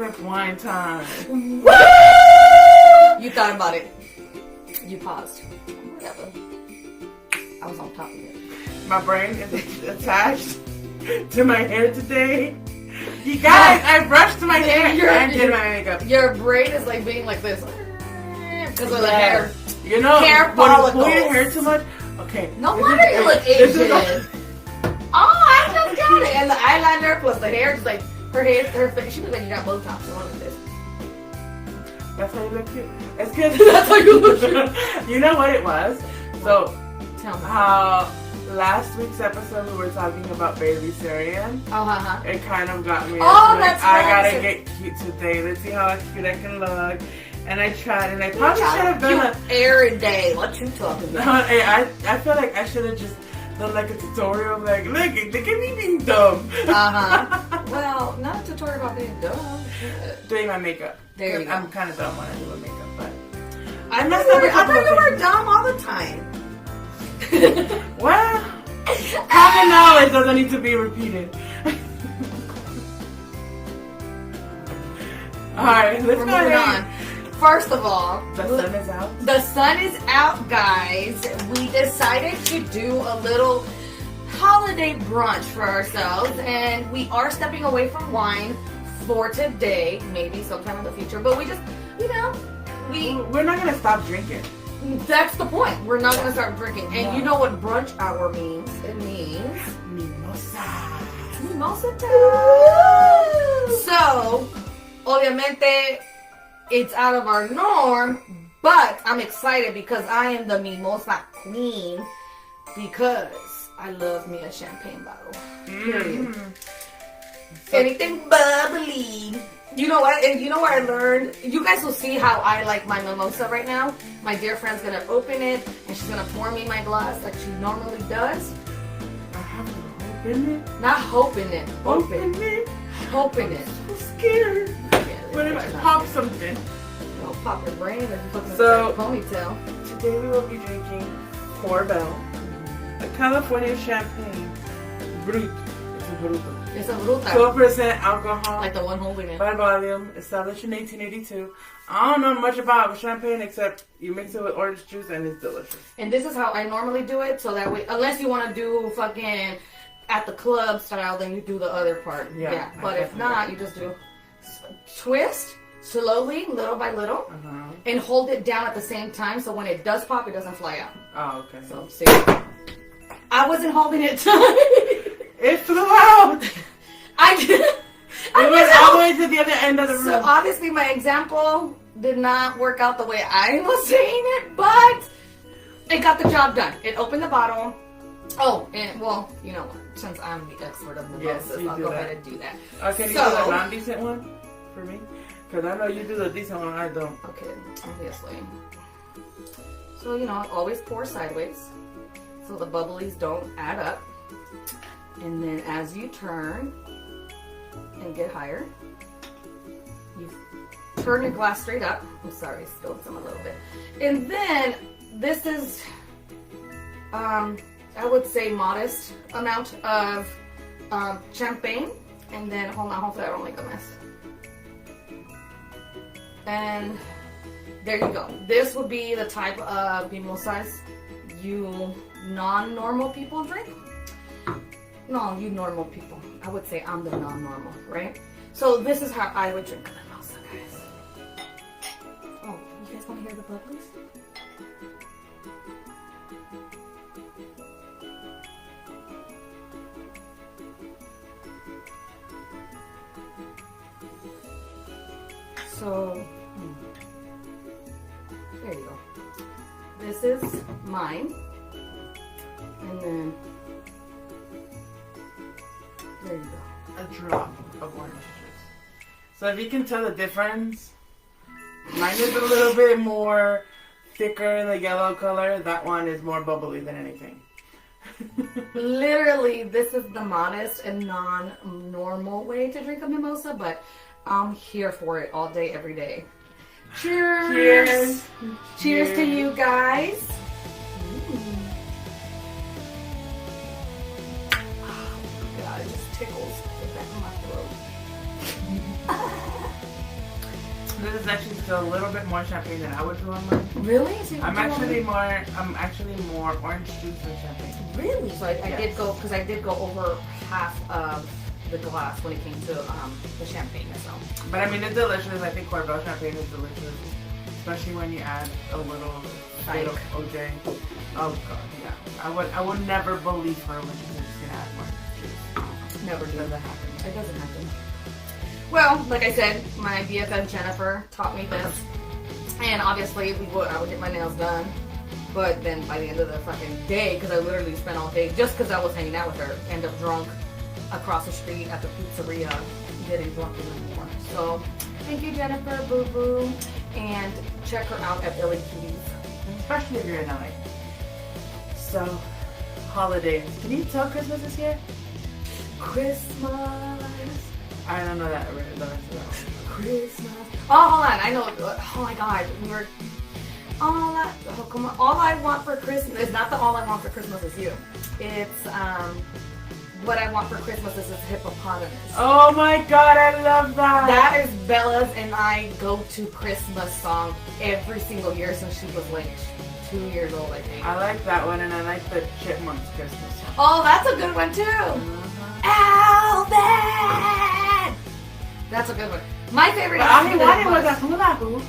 drink wine time. Woo! You thought about it. You paused. Whatever. I was on top of it. My brain is attached to my hair today. You guys, I brushed my hair and did my makeup. Your brain is like being like this. Because of the hair. You know, hair when you follicles. pull your hair too much, okay. No wonder you look Asian. Oh, I just got it. And the eyeliner plus the hair, just like her hair, her face. She looks like you got Botox on like this. That's how you look cute. It's good. That's how you look cute. You know what it was? So, Tell me. how last week's episode we were talking about baby Syrian. Oh, It kind of got me. Oh, like, that's I right. gotta get cute today. Let's see how cute I can look. And I tried, and I probably should have done cute every day. What you talking about? I feel like I should have just done like a tutorial, like look at me being dumb. Well, not a tutorial about being dumb. Doing my makeup. There you go. I'm kind of dumb when I do my makeup, but I messed thought up a couple you of were things. dumb all the time. Well, common knowledge doesn't need to be repeated. All right, let's We're go moving ahead. on. First of all, The sun is out. The sun is out, guys. We decided to do a little holiday brunch for ourselves, and we are stepping away from wine for today, maybe sometime in the future. But we just, We're not gonna stop drinking. that's the point. We're not gonna start drinking. And you know what brunch hour means? It means Mimosa. mimosa time. So, obviamente, it's out of our norm, but I'm excited because I am the mimosa queen because I love me a champagne bottle. Period. Anything bubbly. You know what? And you know what I learned? You guys will see how I like my mimosa right now. My dear friend's gonna open it and she's gonna pour me my glass like she normally does. I have to open it. Not hoping it. Open it. Hoping it. I'm scared. What if I pop something? Don't pop your brain or you fucking So- ponytail. Today we will be drinking Corbel, a California champagne. Brut. It's a Bruto. It's a bruta. 12% alcohol Like the one holding it. by volume, established in 1882. I don't know much about champagne except you mix it with orange juice and it's delicious. And this is how I normally do it, so that way, unless you want to do fucking at the club style, then you do the other part. Yeah, But I if not, you just do twist slowly, little by little, and hold it down at the same time, so when it does pop, it doesn't fly out. Oh, okay. So, see. I wasn't holding it tight. It flew out! I did. I It went wasn't all the way to the other end of the room. So obviously my example did not work out the way I was saying it, but it got the job done. It opened the bottle. Oh, and well, you know what? Since I'm the expert of mimosas, Yes, you I'll do go that. ahead and do that. Can you do the non-decent one for me? Because I know you do the decent one, I don't. Okay, obviously. So, you know, always pour sideways so the bubblies don't add up. And then as you turn and get higher, you turn your glass straight up. I'm sorry, I spilled some a little bit. And then this is, I would say, modest amount of champagne. And then, hold on, hopefully I don't make a mess. And there you go. This would be the type of mimosas you non-normal people drink. No, you normal people. I would say I'm the non-normal, right? So this is how I would drink a mimosa, guys. Oh, you guys want to hear the bubbles? So, there you go. This is mine. And then, there you go. A drop of orange juice. So if you can tell the difference, mine is a little bit more thicker in the yellow color. That one is more bubbly than anything. Literally, this is the modest and non-normal way to drink a mimosa, but I'm here for it all day, every day. Cheers! Cheers! Cheers to you guys! God, it just tickles the back of my throat. is actually still a little bit more champagne than I would do on mine. Really? So you I'm do actually more orange juice than champagne. Really? So I Yes. did go, because I did go over half of the glass when it came to the champagne. So But I mean, it's delicious. I think Courval champagne is delicious, especially when you add a little bit of OJ. Oh god, yeah. I would never believe her when she was gonna add more juice. never does that happen. It doesn't happen. Well, like I said, my BFF Jennifer taught me this, and obviously I would get my nails done. But then by the end of the fucking day, because I literally spent all day just because I was hanging out with her, end up drunk across the street at the pizzeria, getting drunk even more. So thank you, Jennifer, boo boo, and check her out at Illy Cuties. Especially if you're in LA. So, holidays. Can you tell Christmas is here? Christmas. I don't know that the rest of that one. Christmas. Oh, hold on. I know. Oh my God. Oh, come on. All I want for Christmas is not the all I want for Christmas is you. It's what I want for Christmas is this hippopotamus. Oh my god, I love that. That is Bella's and I go-to Christmas song every single year since she was like 2 years old, I think. I like that one, and I like the Chipmunks Christmas song. Oh, that's a good one too. Alvin! That's a good one. My favorite. But all he wanted was a hula hoop.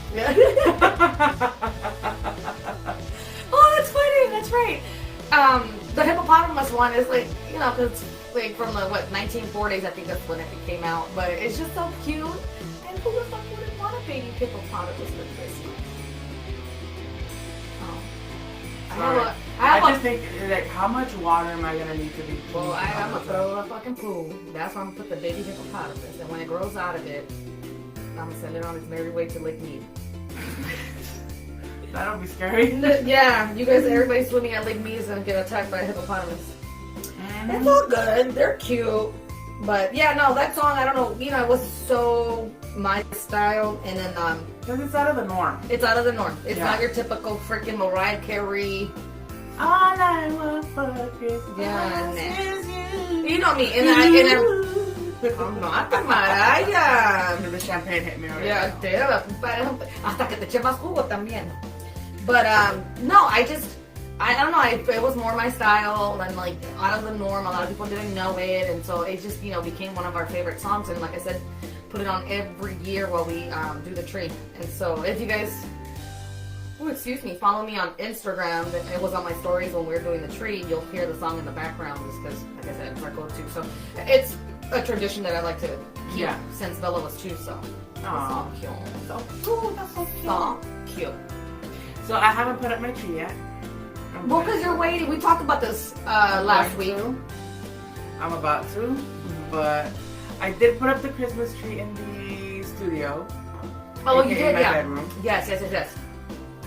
Oh, that's funny. That's right. The hippopotamus one is like, you know, because it's like from the 1940s. I think that's when it came out. But it's just so cute. And who the fuck wouldn't want a baby hippopotamus for Christmas? Oh, I just think, like, how much water am I gonna need to be? Well, I'm gonna throw a fucking pool. That's where I'm gonna put the baby hippopotamus. And when it grows out of it, I'm gonna send it on its merry way to Lake Mead. That'll be scary. Yeah, you guys, everybody swimming at Lake Mead is gonna get attacked by a hippopotamus. It's all good. They're cute. But yeah, no, that song, I don't know, you know, it was so my style. And then, Because it's out of the norm. it's out of the norm. It's Yeah. not your typical freaking Mariah Carey. All I want for Christmas is you. You know me. And I'm not the Mariah. The champagne hit me already. Yeah, hasta que te eche más jugo también. But no, I don't know. It was more my style and like out of the norm. A lot of people didn't know it, and so it just became one of our favorite songs. And like I said, put it on every year while we do the tree. And so if you guys, follow me on Instagram. It was on my stories when we were doing the tree. You'll hear the song in the background just because, like I said, it's our go-to. So it's a tradition that I like to keep since Bella was 2. So Aw. that's so cute. So cool. That's so cute. So cute. So I haven't put up my tree yet. Well, because you're waiting. We talked about this last week. I'm about to, but I did put up the Christmas tree in the studio. Oh, you aka did, my yeah. bedroom. Yes.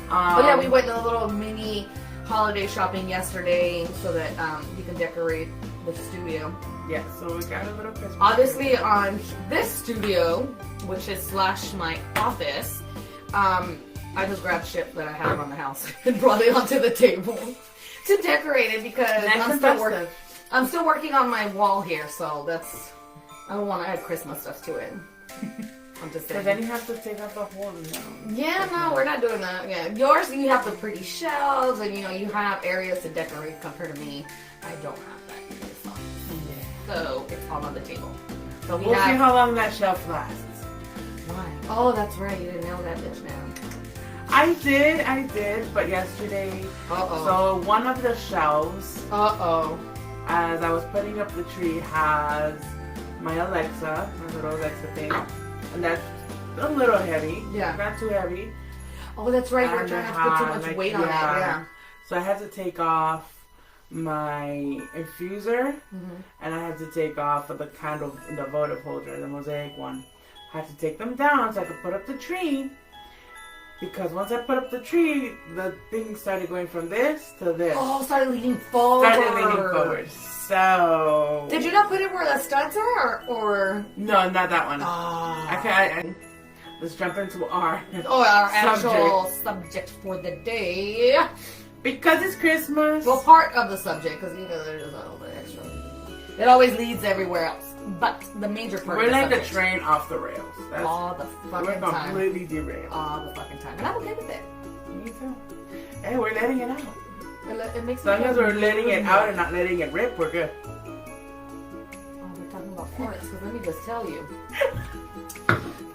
Oh yeah, we went to a little mini holiday shopping yesterday so that you can decorate the studio. Yeah, so we got a little Christmas Obviously, tree. on this studio, which is / my office, I just grabbed shit that I had around the house and brought it onto the table to decorate it because I'm still working on my wall here, so I don't want to add Christmas stuff to it. I'm just saying. Because then you have to take out the whole Yeah, no, we're not doing that. Yeah, yours, you have the pretty shelves and you have areas to decorate. Compared to me, I don't have that either, so it's all on the table. So we'll see how long that shelf lasts. Why? Oh, that's right. You didn't nail that bitch down. I did, but yesterday. So one of the shelves, as I was putting up the tree, has my Alexa, my little Alexa thing, and that's a little heavy. Yeah. Not too heavy. Oh, that's right. You're And trying it not to put too had, much weight on it. Yeah. So I had to take off my infuser, and I had to take off the candle, the votive holder, the mosaic one. I had to take them down so I could put up the tree. Because once I put up the tree, the thing started going from this to this. Oh, started leaning forward. So. Did you not put it where the studs are, or? No, not that one. Oh. I can't. Let's jump into our. Our actual subject for the day. Because it's Christmas. Well, part of the subject, because there's all the extra. It always leads everywhere else. But the major part We're of the like the subject, train off the rails. That's, all the we're fucking time. completely derailed. All the fucking time. And I'm okay with it. Me too. Hey, we're letting it out. It makes As long me as feel we're letting it good. out and not letting it rip, we're good. Oh, we're talking about farts, because let me just tell you.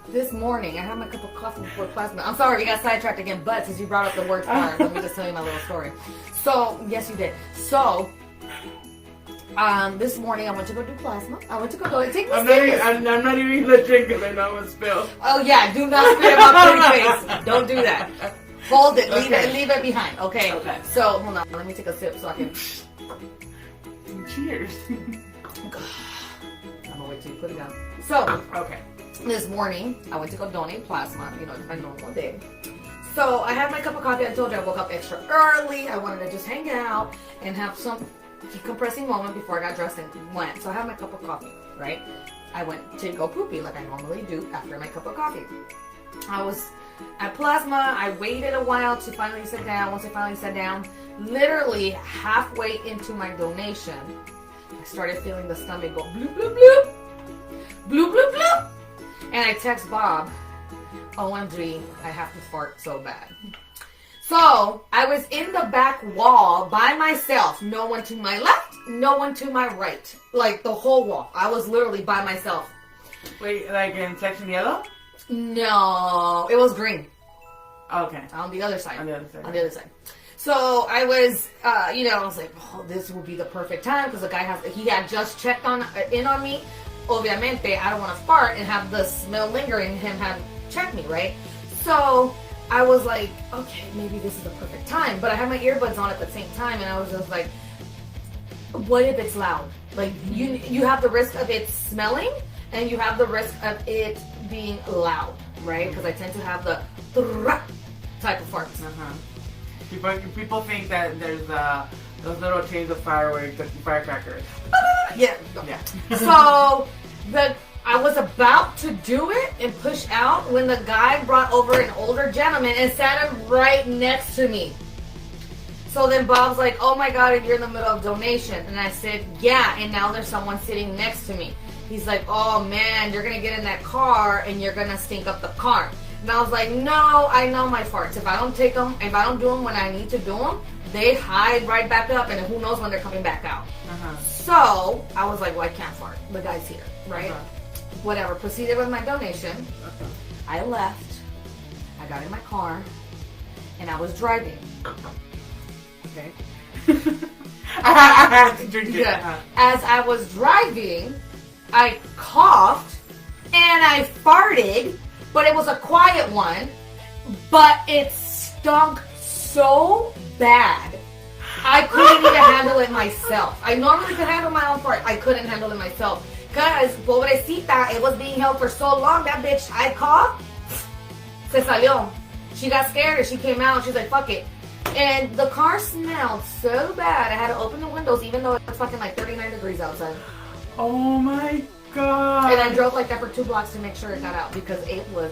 This morning, I had my cup of coffee before plasma. I'm sorry, we got sidetracked again, but since you brought up the word fart, let me just tell you my little story. So, yes, you did. So, this morning I went to go do plasma. I went to go take me serious. I'm not even gonna drink it. I know I'm gonna spill. Oh yeah, do not spit in my pretty face. Don't do that. Hold it, leave it behind. Okay. Okay. So hold on, let me take a sip so I can. Cheers. I'm gonna wait till you put it down. So Okay. this morning I went to go donate plasma. You know, it's my normal day. So I had my cup of coffee. I told you I woke up extra early. I wanted to just hang out and have some decompressing moment before I got dressed and went. So I had my cup of coffee, right? I went to go poopy like I normally do after my cup of coffee. I was at plasma. I waited a while to finally sit down. Once I finally sat down, literally halfway into my donation, I started feeling the stomach go bloop, bloop, bloop, bloop, bloop, bloop. And I text Bob, OMG, I have to fart so bad. So I was in the back wall by myself. No one to my left, no one to my right. Like the whole wall. I was literally by myself. Wait, like in section yellow? No, it was green. Okay. On the other side. On the other side. On the other side. So I was, I was like, oh, this will be the perfect time because the guy he had just checked in on me. Obviamente, I don't want to fart and have the smell lingering. Him have checked me, right? So I was like, okay, maybe this is the perfect time. But I had my earbuds on at the same time, and I was just like, what if it's loud? Like you have the risk of it smelling, and you have the risk of it being loud, right? Because I tend to have the type of farts. People think that there's those little chains of fireworks, like firecrackers. Yeah. Yeah. So I was about to do it and push out when the guy brought over an older gentleman and sat him right next to me. So then Bob's like, oh my God, and you're in the middle of donation. And I said, yeah, and now there's someone sitting next to me. He's like, oh man, you're going to get in that car and you're going to stink up the car. And I was like, no, I know my farts. If I don't take them, if I don't do them when I need to do them, they hide right back up and who knows when they're coming back out. So I was like, well, I can't fart. The guy's here, right? Whatever. Proceeded with my donation. I left. I got in my car and I was driving. Okay. I had to drink it. Yeah. As I was driving, I coughed and I farted, but it was a quiet one, but it stunk so bad. I couldn't even handle it myself. I normally could handle my own fart. I couldn't handle it myself. Because, pobrecita, it was being held for so long. That bitch, I coughed, se salió. She got scared and she came out and she's like, fuck it. And the car smelled so bad. I had to open the windows even though it's fucking like 39 degrees outside. Oh my God. And I drove like that for 2 blocks to make sure it got out because it was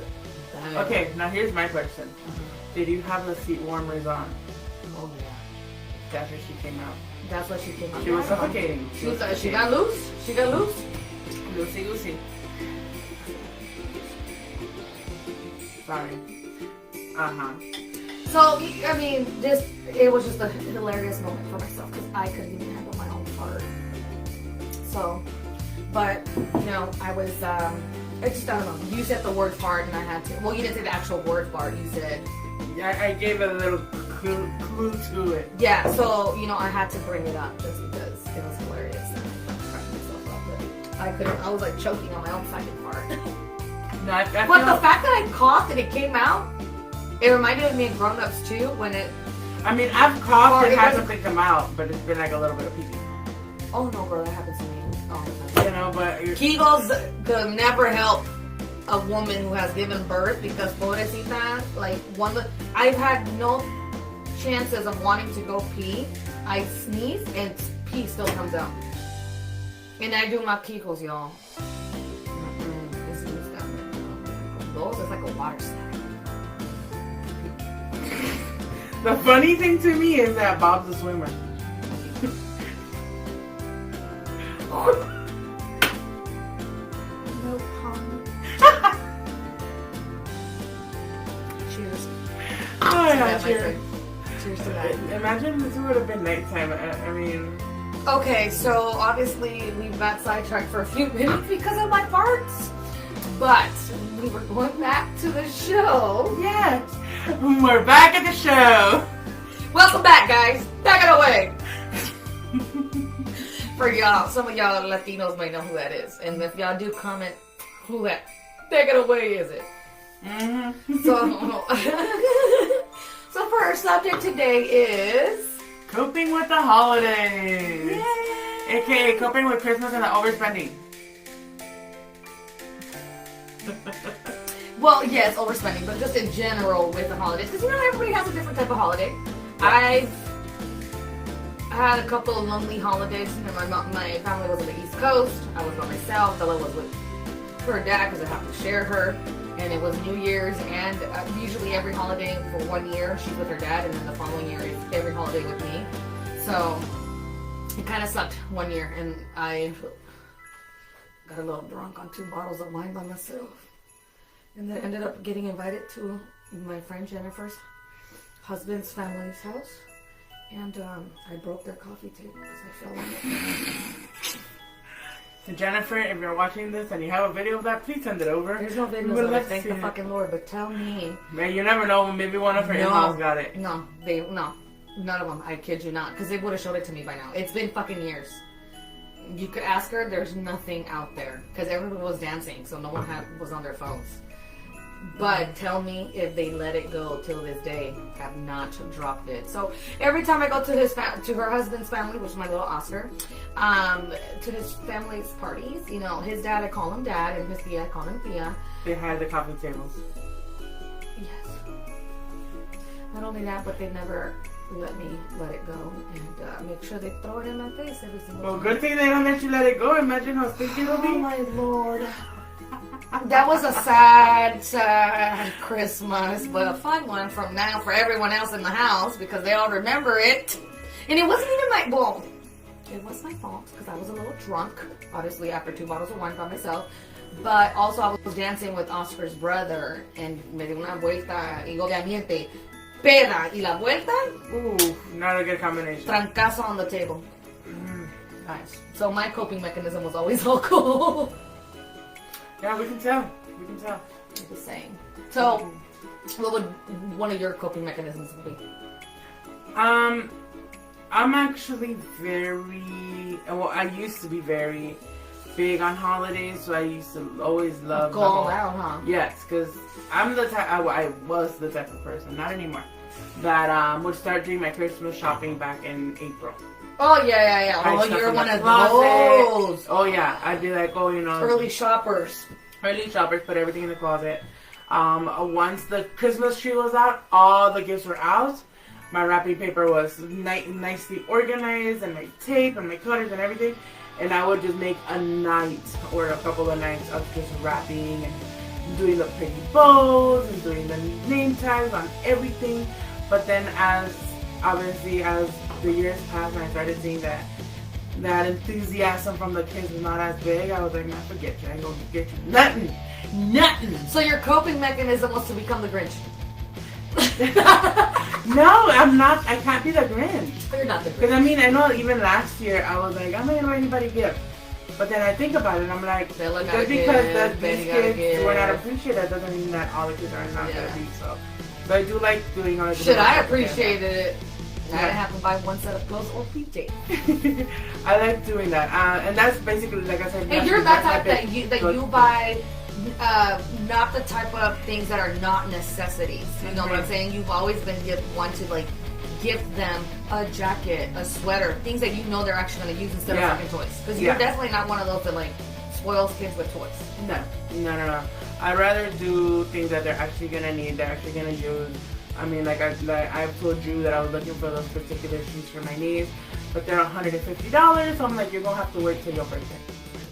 bad. Okay, now here's my question. Did you have the seat warmers on? Oh yeah. That's when she came out. That's what she came out. She was suffocating. She got loose. She got loose. Loosey. Sorry. So, I mean, it was just a hilarious moment for myself because I couldn't even handle my own fart. So, but, I was, I don't know. You said the word fart and I had to. Well, you didn't say the actual word fart. You said. Yeah, I gave it a little clue to it. Yeah, so, I had to bring it up just because it was hilarious. And I cracked myself up. But I couldn't, I was like choking on my own fucking fart. No, I But the fact that I coughed and it came out, it reminded me of Grown Ups too when it. I mean, I've coughed and had something come out, but it's been like a little bit of pee. Oh no, bro, that happens to me all the time. But Kegels could never help a woman who has given birth because pobrecita, like I've had no chances of wanting to go pee. I sneeze and pee still comes out. And I do my Kegels, y'all. It's disgusting. Those is like a water snack. The funny thing to me is that Bob's a swimmer. No comment. Cheers. Oh, To yeah, that, my cheers. friend. Cheers to that. Imagine this would have been nighttime. I mean, Okay, so obviously we got sidetracked for a few minutes because of my farts. But we were going back to the show. yes, we're back at the show. Welcome back, guys. Back it away. For y'all, some of y'all Latinos may know who that is. And if y'all do comment who that Take it away is it? Mm-hmm. So for our subject today is Coping with the holidays. Yay! AKA coping with Christmas and the overspending. Well, yes, overspending, but just in general with the holidays. Because, everybody has a different type of holiday. I've had a couple of lonely holidays. My family was on the East Coast. I was by myself. Bella was with her dad because I have to share her. And it was New Year's, and usually every holiday for 1 year, she's with her dad, and then the following year is every holiday with me. So it kind of sucked 1 year, and I got a little drunk on 2 bottles of wine by myself. And then ended up getting invited to my friend Jennifer's husband's family's house. And I broke their coffee table because I fell on it. So Jennifer, if you're watching this and you have a video of that, please send it over. There's no videos of it, thank the fucking Lord, but tell me. Man, you never know, maybe one of her in-laws got it. No, none of them, I kid you not, because they would have showed it to me by now. It's been fucking years. You could ask her, there's nothing out there, because everybody was dancing, so no one was on their phones. But tell me if they let it go till this day. Have not dropped it. So every time I go to to her husband's family, which is my little Oscar, to his family's parties, his dad, I call him Dad, and his tia, I call him Tia. They had the coffee tables. Yes. Not only that, but they never let me let it go and make sure they throw it in my face every single time. Well, good thing they don't let you let it go. Imagine how stinky it'll be. Oh my Lord. That was a sad, sad Christmas, but a fun one from now for everyone else in the house because they all remember it. And it wasn't even it was my fault because I was a little drunk, obviously after 2 bottles of wine by myself. But also I was dancing with Oscar's brother and me di una vuelta y obviamente peda y la vuelta. Ooh, not a good combination. Trancazo on the table. Nice. So my coping mechanism was always alcohol. Yeah, we can tell. We can tell. Just saying. So, what would one of your coping mechanisms be? I'm actually I used to be very big on holidays, so I used to always love go all out, huh? Yes, because I'm the type, I was the type of person, not anymore, that would start doing my Christmas shopping back in April. Oh, yeah. Oh, you're one of those. Oh, yeah. I'd be like, Early shoppers. Early shoppers, put everything in the closet. Once the Christmas tree was out, all the gifts were out. My wrapping paper was nicely organized, and my tape, and my cutters, and everything. And I would just make a night, or a couple of nights, of just wrapping, and doing the pretty bows, and doing the name tags on everything. But then as the years passed and I started seeing that enthusiasm from the kids was not as big, I was like, man, forget you. I ain't gonna get you nothing. So your coping mechanism was to become the Grinch. No, I'm not. I can't be the Grinch. You're not the Grinch. Because I know even last year I was like, I'm not gonna buy anybody a gift. But then I think about it and I'm like, just because these kids were not appreciated doesn't mean that all the kids are not gonna be. So I do like doing all the Shit, I appreciated it. I didn't have to buy one set of clothes or PJ. I like doing that, and that's basically, like I said. And you're that type that you buy, not the type of things that are not necessities. You know what I'm saying? You've always been one to gift them a jacket, a sweater, things that you know they're actually going to use instead of fucking toys. Because you're definitely not one of those that spoils kids with toys. No. I'd rather do things that they're actually going to need, they're actually going to use. I mean, I've told you that I was looking for those particular shoes for my niece, but they're $150, so I'm like, you're going to have to wait till your birthday.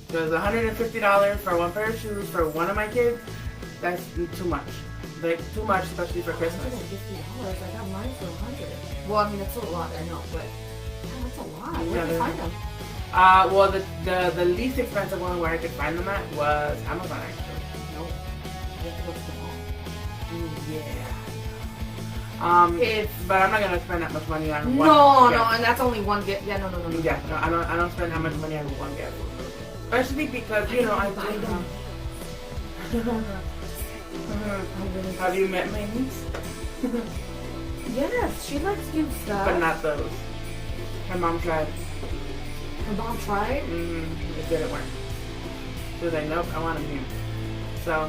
Because $150 for one pair of shoes for one of my kids, that's too much. Too much, especially for Christmas. $50, I got mine for $100. Well, I mean, it's a lot, I know, but that's a lot. Where do you find them? Well, the least expensive one where I could find them at was Amazon, actually. Nope. You have to go to the mall. Yeah. But I'm not gonna spend that much money on one. No, gift. and that's only one gift. Yeah, no. Yeah, no, I don't spend that much money on one gift. Especially because I buy do them. Have you met my niece? Yes, she likes cute stuff. But not those. Her mom tried. Her mom tried? It didn't work. She was like, nope, I want them new. So,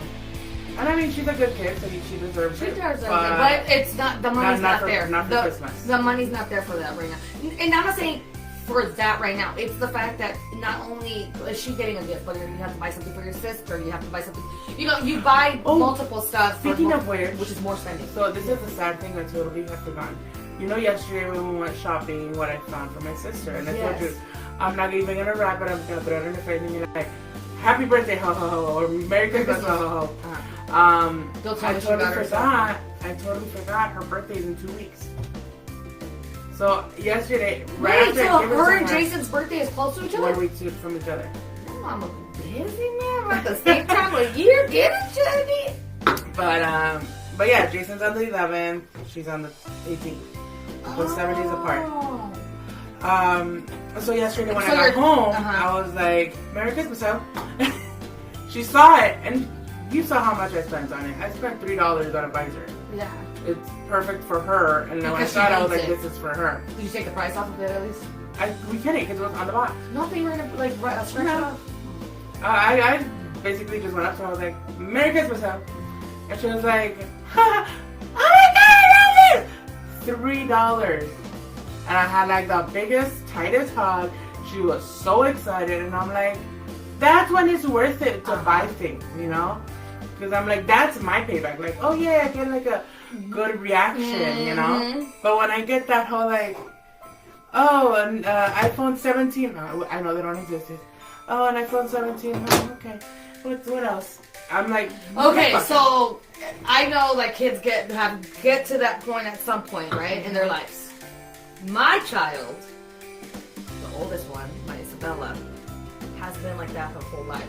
and I mean, she's a good kid, so she deserves it. She deserves it, but it's not, the money's not there. Not for Christmas. The money's not there for that right now. And I'm not saying for that right now. It's the fact that not only is she getting a gift, but you have to buy something for your sister, you have to buy something, you buy multiple stuff. Speaking of which is more spending. So this is the sad thing, I totally have forgotten. Yesterday when we went shopping, what I found for my sister, and I told you, I'm not even gonna wrap it. I'm gonna put it in her face and be like, "Happy birthday, ho ho ho," or "Merry Christmas, ho ho ho." I totally forgot her birthday is in 2 weeks. So yesterday, right after her and Jason's birthday is close to each other. 1 week from each other. I'm a busy man. At the same time of year, get it, Jenny. But yeah, Jason's on the 11th. She's on the 18th. So 7 days apart. So yesterday when I got home, I was like, "Merry Christmas, ho." She saw it, and you saw how much I spent on it. I spent $3 on a visor. Yeah. It's perfect for her, and then when I saw it, I was like, "This is for her." Did you take the price off of it at least? We couldn't because it was on the box. No, they were gonna scratch it off. I basically just went up to her. I was like, "Merry Christmas, ho," and she was like, "Oh my God, I love it!" $3. And I had like the biggest, tightest hug. She was so excited, and I'm like, that's when it's worth it to buy things, Because I'm like, that's my payback. Like, oh yeah, I get like a good reaction, But when I get that whole like, oh, an iPhone 17. I know they don't exist. Oh, an iPhone 17. Oh, okay. What else? I'm like, okay, so I know that kids get to that point at some point, right, in their lives. My child, the oldest one, my Isabella, has been like that her whole life.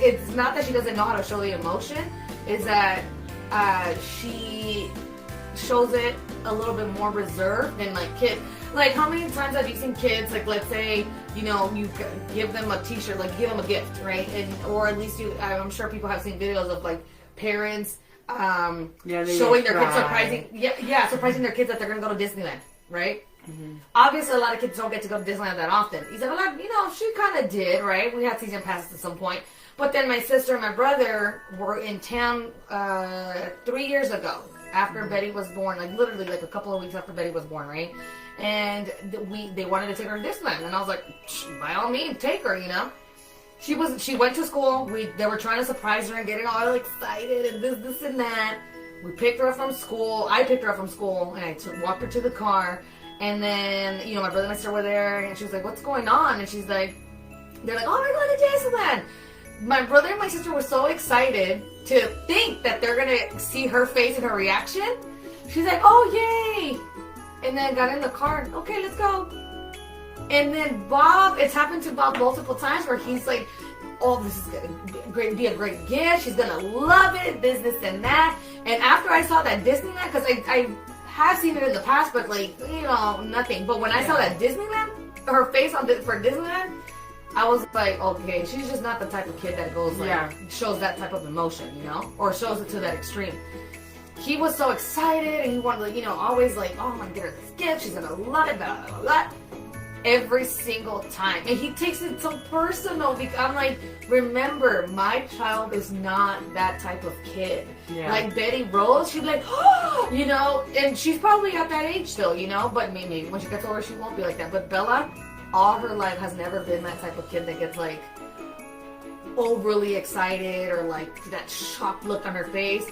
It's not that she doesn't know how to show the emotion, it's that she shows it a little bit more reserved than like kids. Like, how many times have you seen kids, like, let's say, you give them a t-shirt, like, give them a gift, right? Or at least I'm sure people have seen videos of, like, parents showing their kids surprising their kids that they're going to go to Disneyland, right? Mm-hmm. Obviously, a lot of kids don't get to go to Disneyland that often. Isabella, she kind of did, right? We had season passes at some point. But then my sister and my brother were in town 3 years ago after Betty was born, like literally like a couple of weeks after Betty was born, right? And they wanted to take her to Disneyland, and I was like, by all means, take her, She went to school. They were trying to surprise her and getting all excited and this and that. We picked her up from school. I picked her up from school, and I walked her to the car. And then, my brother and my sister were there, and she was like, "What's going on?" And she's like, "They're like, oh, we're going to Disneyland." My brother and my sister were so excited to think that they're gonna see her face and her reaction. She's like, "Oh, yay!" And then got in the car. "Okay, let's go." And then Bob, it's happened to Bob multiple times where he's like, "Oh, this is gonna be a great gift. She's gonna love it. This, and that." And after I saw that Disneyland, because I have seen it in the past, but nothing. But when I saw that Disneyland, her face for Disneyland, I was like, okay, she's just not the type of kid that goes shows that type of emotion, or shows it to that extreme. He was so excited, and he wanted to, always like, "Oh, I'm gonna get her this gift. She's gonna love it, blah, blah, blah." Every single time. And he takes it so personal because I'm like, remember, my child is not that type of kid. Yeah. Like Betty Rose, she'd be like, "Oh," and she's probably at that age still, but maybe when she gets older, she won't be like that. But Bella, all her life, has never been that type of kid that gets like overly excited or like that shocked look on her face.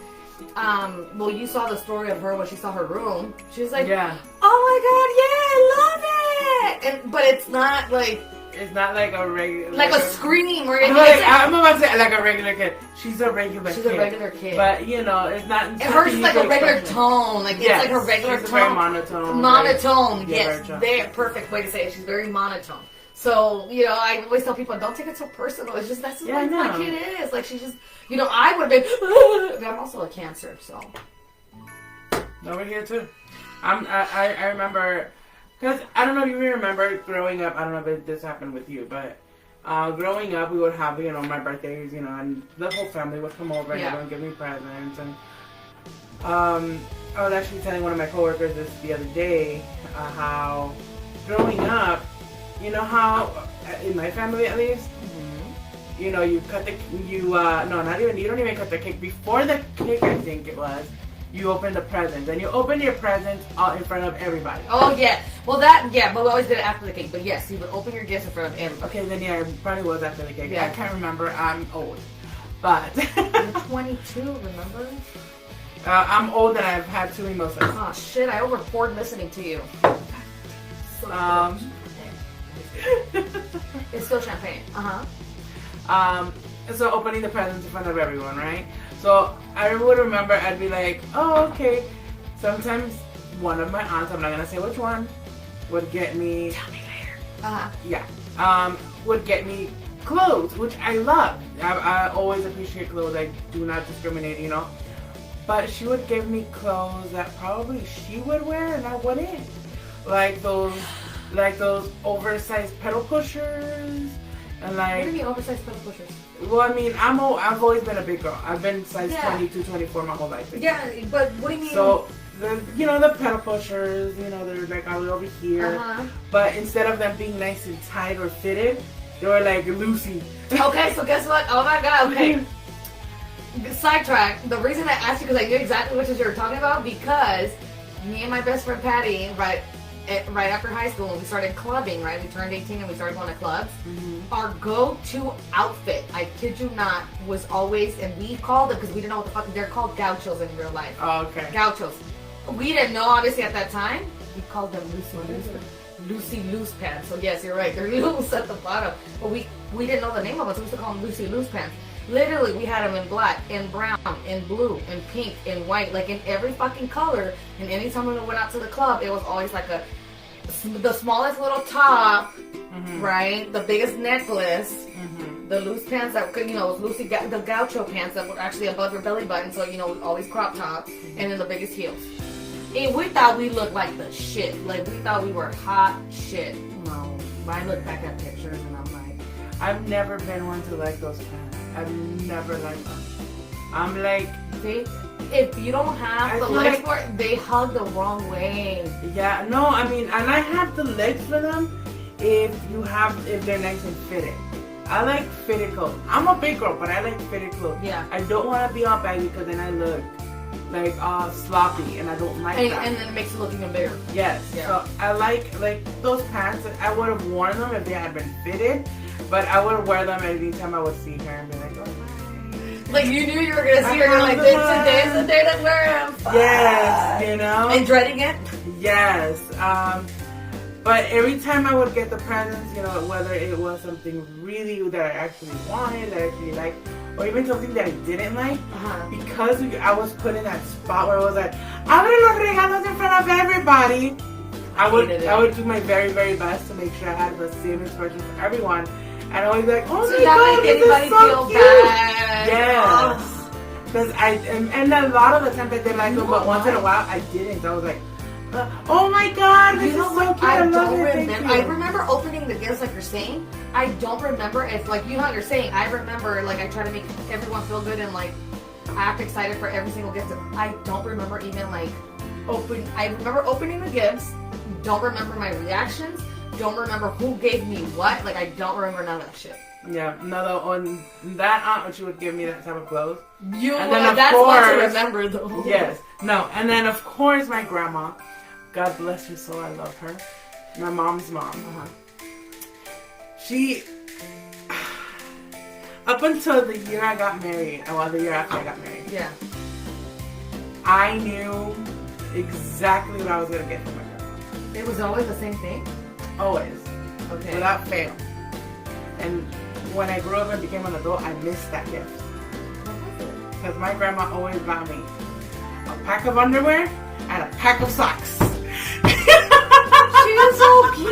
Well, you saw the story of her when she saw her room. She was like, "Oh my God, yeah, I love it!" But it's not like it's not like a regular. Like a scream or I'm, anything. I'm about to say like a regular kid. She's a regular She's kid. a regular kid. But, you know, it's not. Hers is like a regular tone. Like, Yes, it's like a regular she's tone. very monotone. Monotone, Very, yes. very Very perfect way to say it. She's very monotone. So, you know, I always tell people, don't take it so personal. It's just, that's what my kid is. Like, she's just, you know, I would have been, I'm also a Cancer, so. Over here, too. I remember, because I don't know if you remember growing up, I don't know if this happened with you, but growing up, we would have, you know, my birthdays, you know, and the whole family would come over and everyone give me presents. And I was actually telling one of my coworkers this the other day, how growing up, you know how, in my family at least, you know, you cut the, no, not even, you don't even cut the cake. Before the cake, I think it was, you open the presents. And you open your presents out in front of everybody. Oh, yeah. Well, that, yeah, but we always did it after the cake. But yes, you would open your gifts in front of everybody. Okay, then yeah, it probably was after the cake. Yeah. I can't remember, I'm old. But. You're 22, remember? I'm old and I've had too many mimosas. Oh, shit, I over-poured listening to you. So it's still champagne. So opening the presents in front of everyone, right? So I would remember I'd be like, oh, okay. Sometimes one of my aunts, I'm not gonna say which one, would get me. Tell me later. Yeah. Would get me clothes, which I love. I always appreciate clothes. I do not discriminate, you know. But she would give me clothes that probably she would wear and I wouldn't. Like those oversized pedal pushers, and like. What do you mean oversized pedal pushers? Well, I mean, I've always been a big girl. I've been size 22, 24 my whole life. Yeah, but what do you mean? So the pedal pushers, you know, they're like all over here. But instead of them being nice and tight or fitted, they were like loosey. Okay, so guess what? Oh my god. Okay. Sidetrack. The reason I asked you because I knew exactly what you were talking about because me and my best friend Patty, right after high school, when we started clubbing, right? We turned 18 and we started going to clubs. Our go-to outfit, I kid you not, was always, and we called them because we didn't know what the fuck, they're called gauchos in real life. Oh, okay. Gauchos. We didn't know, obviously, at that time. We called them Lucy Loose pants. So yes, you're right. They're loose at the bottom. But we didn't know the name of them, so we used to call them Lucy Loose pants. Literally, we had them in black, in brown, in blue, in pink, in white, like in every fucking color. And anytime we went out to the club, it was always like the smallest little top, right? The biggest necklace, the loose pants that could, you know, Lucy, the gaucho pants that were actually above your belly button, so, you know, always crop top, and then the biggest heels. And we thought we looked like the shit. Like, we thought we were hot shit. No, I look back at pictures and I'm like, I've never been one to like those pants. I've never liked them. I'm like, if you don't have the legs for it, they hug the wrong way. Yeah, no, I mean, and I have the legs for them if they're nice and fitted. I like fitted clothes. I'm a big girl, but I like fitted clothes. Yeah. I don't want to be all baggy because then I look like sloppy, and I don't like that. And then it makes it look even bigger. Yes. Yeah. So I like those pants. I would have worn them if they had been fitted, but I would wear them every time I would see her and be like, oh. Like you knew you were gonna see her, you're like, today's the day to wear them. Yes, you know. And dreading it. Yes. But every time I would get the presents, you know, whether it was something really that I actually wanted, that I actually liked, or even something that I didn't like, because I was put in that spot where I was like, abre los regalos in front of everybody. I would do my very, very best to make sure I had the same expression for everyone. And I was like, oh my god, this is so cute. Bad. Yes. Because and a lot of the times I did like them, but once in a while I didn't. I was like, oh my god, this is so cute. I don't remember. I remember opening the gifts like you're saying. I don't remember if, like, you know how you're saying, I remember, like, I try to make everyone feel good and, like, act excited for every single gift. I don't remember even, like, I remember opening the gifts. Don't remember my reactions. Don't remember who gave me what. Like, I don't remember none of that shit. Yeah, no, on that aunt, when she would give me that type of clothes. And then that's what to remember, though. Yes. No, and then, of course, my grandma. God bless her soul, I love her. My mom's mom. She, up until the year I got married, well, the year after I got married. Yeah. I knew exactly what I was going to get from my grandma. It was always the same thing? Always. Okay. Without fail. And when I grew up and became an adult, I missed that gift. Because my grandma always got me a pack of underwear and a pack of socks. She's so cute.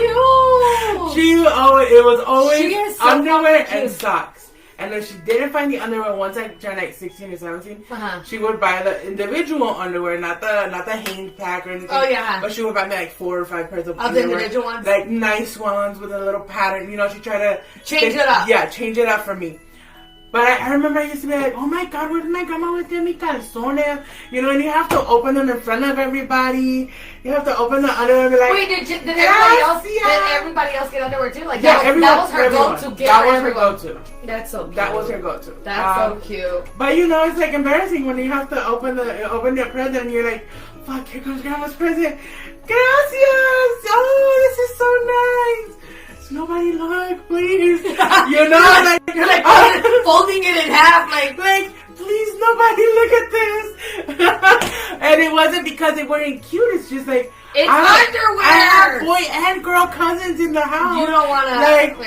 It was always She is so underwear fucking and cute. socks. And if she didn't find the underwear once I turned like 16 or 17, she would buy the individual underwear, not the Hanes pack or anything. Oh, yeah. But she would buy me like 4 or 5 pairs of the underwear. individual ones? Like nice ones with a little pattern. You know, she tried to Change it up. Yeah, change it up for me. But I remember I used to be like, oh my God, where's my grandma with me calzones? You know, and you have to open them in front of everybody. You have to open the underwear and be like, Wait, did everybody else get underwear too? Like that was her go-to gift. That was her go-to. That's so cute. That was her go-to. That's so cute. But you know, it's like embarrassing when you have to open your present and you're like, fuck, here comes grandma's present. Gracias. Oh, this is so nice. Nobody look, please. You know, like you're like folding it in half, like please, nobody look at this. And it wasn't because they weren't cute. It's just like it's underwear. I have boy and girl cousins in the house. You don't want to like no.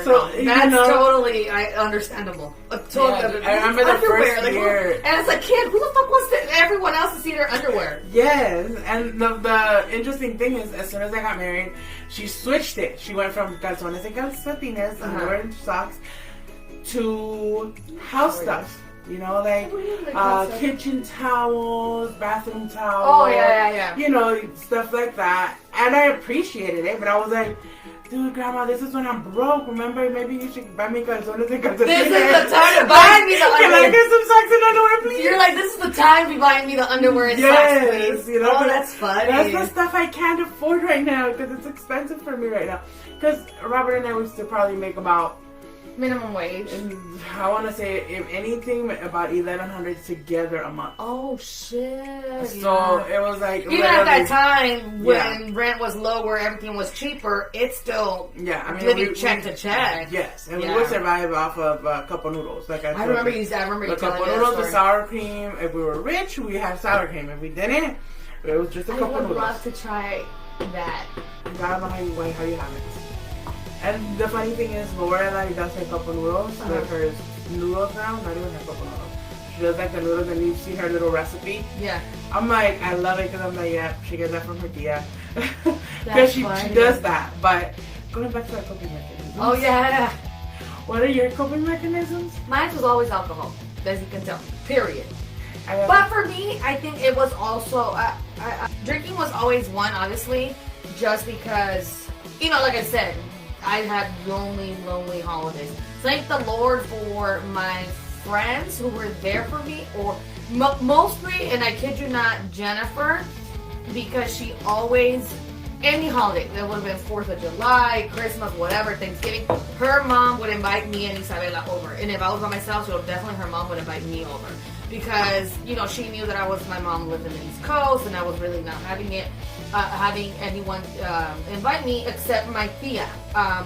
So that's totally understandable. Totally. I remember the first year. And as a kid, who the fuck wants everyone else to see their underwear? Yes, and the interesting thing is, as soon as I got married, she switched it. She went from calzones and calcetines, underwear and socks, to house stuff. You know, like kitchen towels, bathroom towels. Oh, yeah. You know, stuff like that. And I appreciated it, but I was like, dude, Grandma, this is when I'm broke. Remember, maybe you should buy me calzones and calcetines. This is the time to buy me the underwear. Can I get some socks and underwear, please? You're like, this is the time to be buying me the underwear and socks, please. You know, oh, that's funny. That's the stuff I can't afford right now because it's expensive for me right now. Because Robert and I used to probably make about minimum wage. I want to say, if anything, about $1,100 together a month. Oh shit! So it was like even at that time when rent was lower, everything was cheaper. It's still living check to check. Yes, and we would survive off of a couple noodles. Like I remember you telling me a couple noodles with sour cream. If we were rich, we had sour cream. If we didn't, it was just a couple noodles. I would love to try that. I don't know how you have it. And the funny thing is, Laura like does her cup of noodles, like her noodles now, not even her cup of noodles. She does like the noodles and you see her little recipe. Yeah. I'm like, I love it because I'm like, yeah, she gets that from her tia. Because she does that. But going back to our coping mechanisms. Oh yeah. What are your coping mechanisms? Mine was always alcohol, as you can tell. Period. But for me, I think it was also, drinking was always one, obviously, just because, you know, like I said, I had lonely holidays. Thank the Lord for my friends who were there for me, or mostly, and I kid you not, Jennifer, because she always, any holiday, it would have been 4th of July, Christmas, whatever, Thanksgiving, her mom would invite me and Isabella over. And if I was by myself, so definitely her mom would invite me over. Because, you know, she knew that my mom lived in the East Coast, and I was really not having anyone invite me except my tia,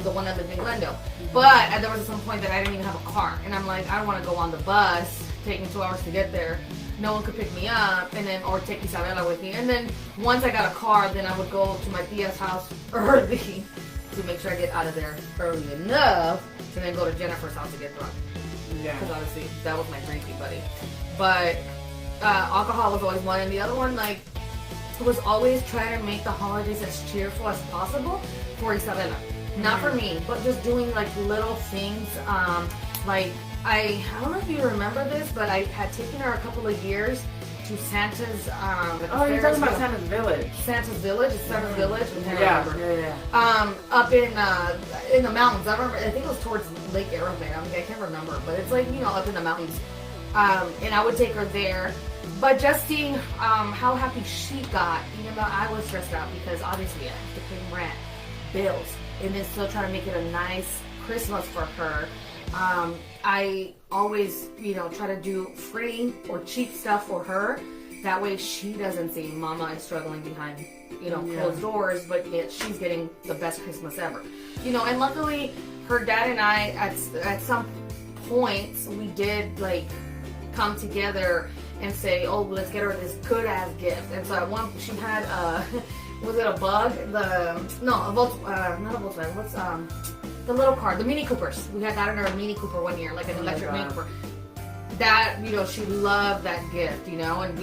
the one that lived in Glendale. But there was some point that I didn't even have a car, and I'm like, I don't want to go on the bus, taking 2 hours to get there. No one could pick me up, and then or take Isabella with me. And then once I got a car, then I would go to my tia's house early to make sure I get out of there early enough to then go to Jennifer's house to get drunk. Yeah. Because obviously that was my drinking buddy. But alcohol was always one, and the other one, like, was always trying to make the holidays as cheerful as possible for Isabella. Not for me, but just doing like little things. Like I don't know if you remember this, but I had taken her a couple of years to Santa's. Oh, you're talking about Santa's Village. Santa's Village. It's Santa's Village. Yeah. Up in the mountains. I remember. I think it was towards Lake Arrowhead. I can't remember, but it's like, you know, up in the mountains. And I would take her there. But just seeing how happy she got, even though I was stressed out because obviously I have to pay rent, bills, and then still trying to make it a nice Christmas for her. I always, you know, try to do free or cheap stuff for her. That way she doesn't see Mama is struggling behind, you know, closed doors, but yet she's getting the best Christmas ever. You know, and luckily her dad and I, at some points, we did like come together and say, oh, let's get her this good ass gift. And so at one, she had was it a Bug? Not a Volkswagen. What's the little car? The Mini Coopers. We had gotten her a Mini Cooper one year, like an electric Mini Cooper. That, she loved that gift, and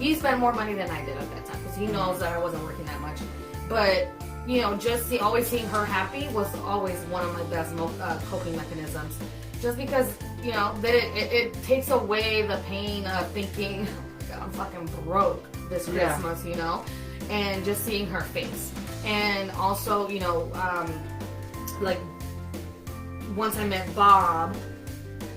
he spent more money than I did at that time because he knows that I wasn't working that much. But, just always seeing her happy was always one of my best coping mechanisms. Just because, that it takes away the pain of thinking, oh God, I'm fucking broke this Christmas, and just seeing her face. And also, like, once I met Bob,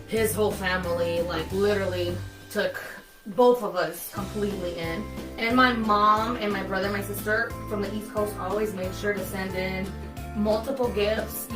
his whole family, like, literally took both of us completely in. And my mom and my brother and my sister from the East Coast always made sure to send in multiple gifts,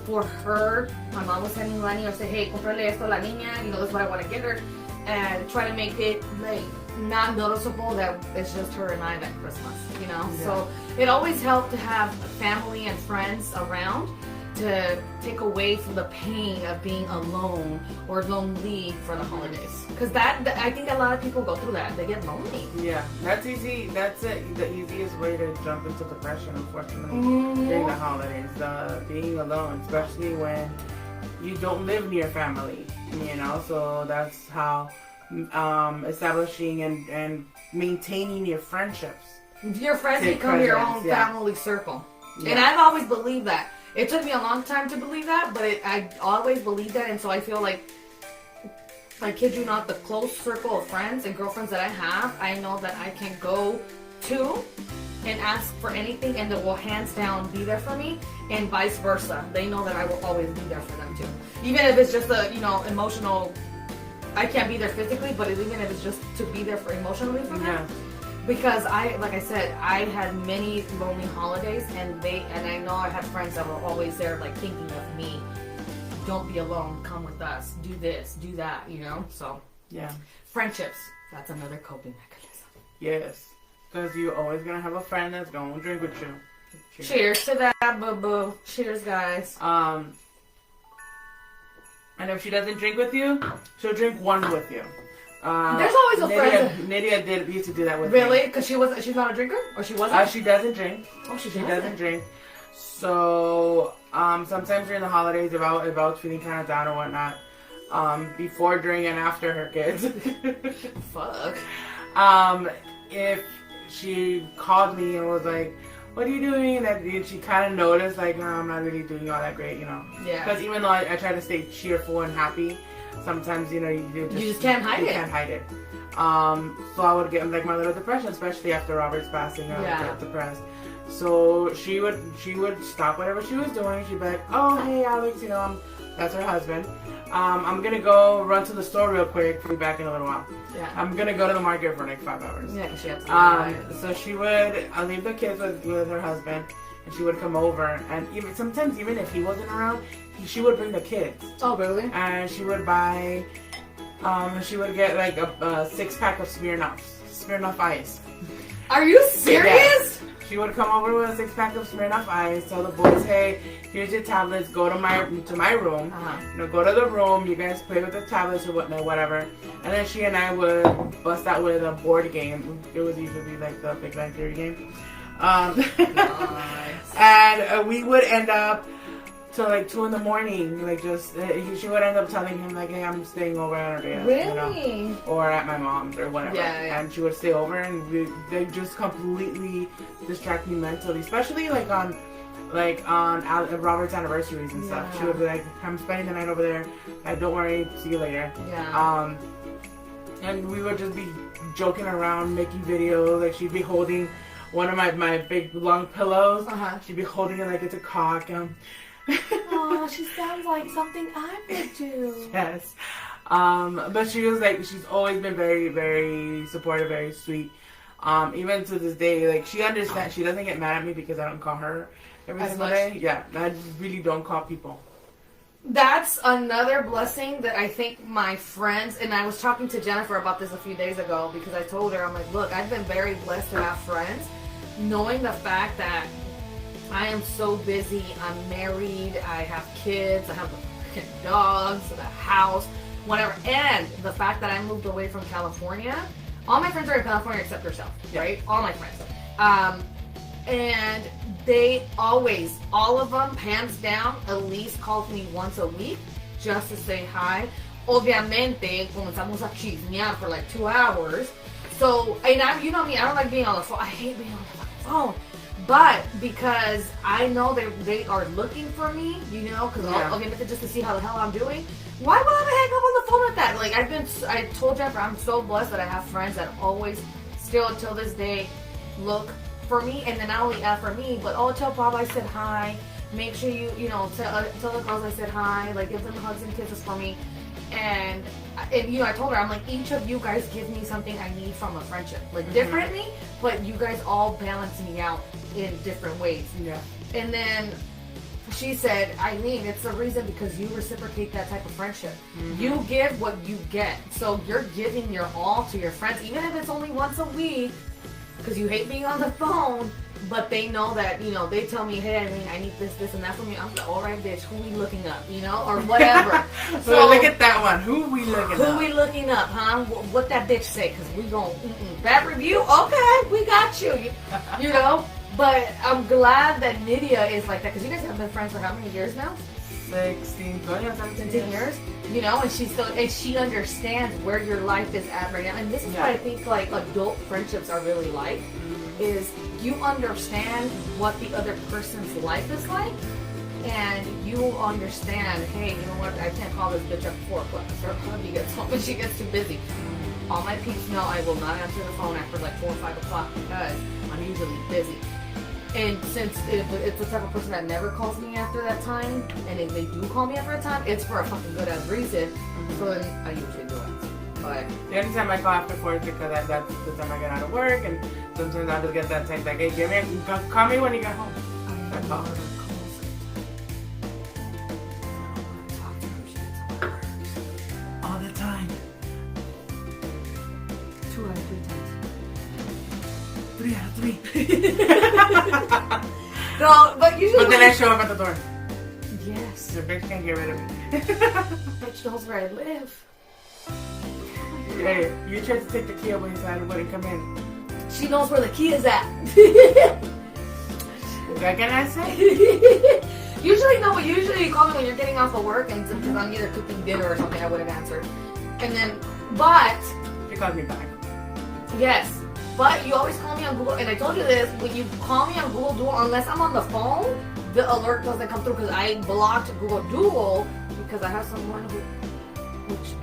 for her. My mom was sending money or say, hey, comprale esto a la niña, this is what I want to get her. And try to make it, like, not noticeable that it's just her and I that Christmas, Yeah. So it always helped to have family and friends around to take away from the pain of being alone or lonely for the holidays. Because I think a lot of people go through that. They get lonely. Yeah, that's easy. That's the easiest way to jump into depression, unfortunately, during the holidays. Being alone, especially when you don't live near family, So that's how establishing and maintaining your friendships. Your friends become your own family circle. Yeah. And I've always believed that. It took me a long time to believe that, but I always believed that, and so I feel like, I kid you not, the close circle of friends and girlfriends that I have, I know that I can go to and ask for anything, and they will hands down be there for me, and vice versa. They know that I will always be there for them too. Even if it's just a, emotional, I can't be there physically, but even if it's just to be there for emotionally for them. Yeah. Because like I said, I had many lonely holidays, and I know I had friends that were always there, like, thinking of me. Don't be alone. Come with us. Do this. Do that. So yeah, friendships. That's another coping mechanism. Yes, because you're always gonna have a friend that's gonna drink with you. Cheers to that, boo boo. Cheers, guys. And if she doesn't drink with you, she'll drink one with you. There's always a friend. Nydia used to do that with Really? me. Because she's not a drinker? Or she wasn't? She doesn't drink. Oh, she doesn't drink. So, sometimes during the holidays, if I was feeling kind of down or whatnot, before, during, and after her kids. Fuck. If she called me and was like, what are you doing? And she kind of noticed, like, no, I'm not really doing all that great, Yeah. Because even though I try to stay cheerful and happy, sometimes, you just can't hide it. You can't hide it. So I would get, like, my little depression, especially after Robert's passing. I would get depressed. So she would stop whatever she was doing. She'd be like, oh, hey, Alex, that's her husband. I'm going to go run to the store real quick. Be back in a little while. Yeah. I'm going to go to the market for like 5 hours. Yeah, she had to so she would leave the kids with her husband, and she would come over. And sometimes even if he wasn't around, she would bring the kids. Oh, really? And she would buy, she would get like a 6-pack of Smirnoff Ice. Are you serious? Yes. She would come over with a 6-pack of Smirnoff Ice, tell the boys, hey, here's your tablets, go to my room. Go to the room, you guys play with the tablets or whatever. And then she and I would bust out with a board game. It was usually like the Big Bang Theory game. Nice. And we would end up till like 2 in the morning. Like, just she would end up telling him like, hey, I'm staying over at our dad, really? Or at my mom's or whatever. Yeah. And she would stay over, and they just completely distract me mentally, especially like on Robert's anniversaries and stuff. She would be like, I'm spending the night over there. Don't worry, see you later. Yeah. And we would just be joking around, making videos. Like, she'd be holding one of my big long pillows. She'd be holding it like it's a cock. Oh, she sounds like something I would do. Yes. But she was like, she's always been very, very supportive, very sweet. Even to this day, like, she understands. She doesn't get mad at me because I don't call her every single day. Yeah, I really don't call people. That's another blessing that I think my friends, and I was talking to Jennifer about this a few days ago, because I told her, I'm like, look, I've been very blessed to have friends, knowing the fact that I am so busy. I'm married, I have kids, I have dogs, a house, whatever. And the fact that I moved away from California, all my friends are in California except yourself, Yeah. right? All my friends. And they always, all of them, hands down, at least calls me once a week just to say hi. Obviamente, comenzamos a chismear for like 2 hours. So, and I, you know me, I don't like being on the phone. I hate being on the fucking phone. But because I know they are looking for me, you know, because obviamente just to see how the hell I'm doing. Why would I hang up on the phone with that? Like, I told Jennifer, I'm so blessed that I have friends that always, still till this day, look for me, and then not only for me, but tell Bob I said hi. Make sure you know, tell the girls I said hi. Like, give them hugs and kisses for me. And you know, I told her, I'm like, each of you guys give me something I need from a friendship, like differently, but you guys all balance me out in different ways. Yeah. And then she said, Eileen, it's the reason because you reciprocate that type of friendship. You give what you get, so you're giving your all to your friends, even if it's only once a week. Because you hate being on the phone, but they know that, you know, they tell me, hey, I mean, I need this, and that from you. I'm like, all right, bitch, who we looking up, you know, or whatever. So look at that one. Who we looking up? Who we looking up, huh? What that bitch say? Because we gon' bad review? Okay, we got you. You know? But I'm glad that Nydia is like that, because you guys have been friends for how many years now? 16, 20, 17 years, you know, and she understands where your life is at right now. And this is what I think like adult friendships are really like, is you understand what the other person's life is like, and you understand, hey, you know what, I can't call this bitch up at 4 o'clock. Her hubby gets home and she gets too busy. All my peeps know I will not answer the phone after like 4 or 5 o'clock because I'm usually busy. And since it's the type of person that never calls me after that time, and if they do call me after that time, it's for a fucking good ass reason. So then I usually do it. But the only time I call after 4 is because that's the time I get out of work, and sometimes I'll just get that text like, hey, call me when you get home. That's all. All the time. 2 out of 3 times. 3 out of 3. No, but usually. But then I show up at the door. Yes. The bitch can't get rid of me. Bitch knows where I live. Hey, you tried to take the key away so I wouldn't come in. She knows where the key is at. What can I say? Usually you call me when you're getting off of work, and because I'm either cooking dinner or something, I would have answered. And then, but She called me back. yes. But you always call me on Google, and I told you this, when you call me on Google Duo, unless I'm on the phone, the alert doesn't come through because I blocked Google Duo because I have someone which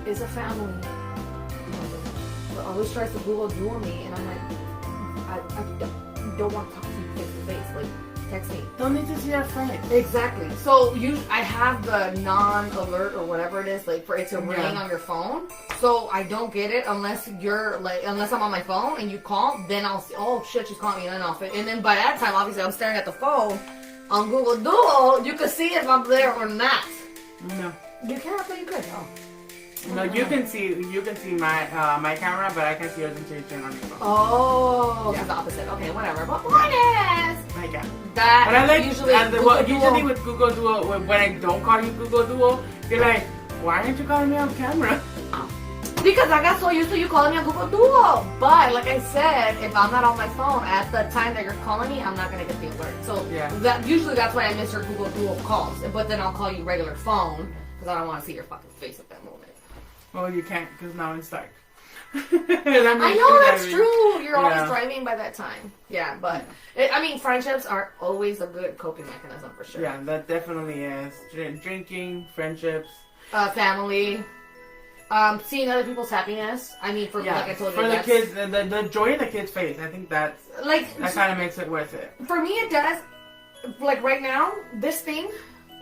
is a family member, but always tries to Google Duo me, and I'm like, I don't want to talk to you face to face, like, text me. Don't need to see our friend. Exactly. So I have the non-alert or whatever it is, like for it to ring on your phone. So I don't get it unless unless I'm on my phone and you call, then I'll see, oh shit, she's calling me, and then I'll fit. And then by that time, obviously, I'm staring at the phone on Google Duo. You can see if I'm there or not. No. You can't, but you could. Oh. No, you can see my my camera, but I can see yours until you turn on your phone. Oh, it's the opposite. Okay, whatever. But what is Like that. that? But I like usually usually with Google Duo, when I don't call you Google Duo, you're like, why aren't you calling me on camera? Because I got so used to you calling me on Google Duo. But like I said, if I'm not on my phone at the time that you're calling me, I'm not gonna get the alert. So that's why I miss your Google Duo calls. But then I'll call you regular phone because I don't want to see your fucking face at that moment. Well, you can't because now it's dark. I know that's true. You're always driving by that time. Yeah, but I mean, friendships are always a good coping mechanism for sure. Yeah, that definitely is. Drinking, friendships, family, seeing other people's happiness. I mean, like I told you, for the kids, the joy in the kids' face. I think that kind of makes it worth it. For me, it does. Like right now, this thing.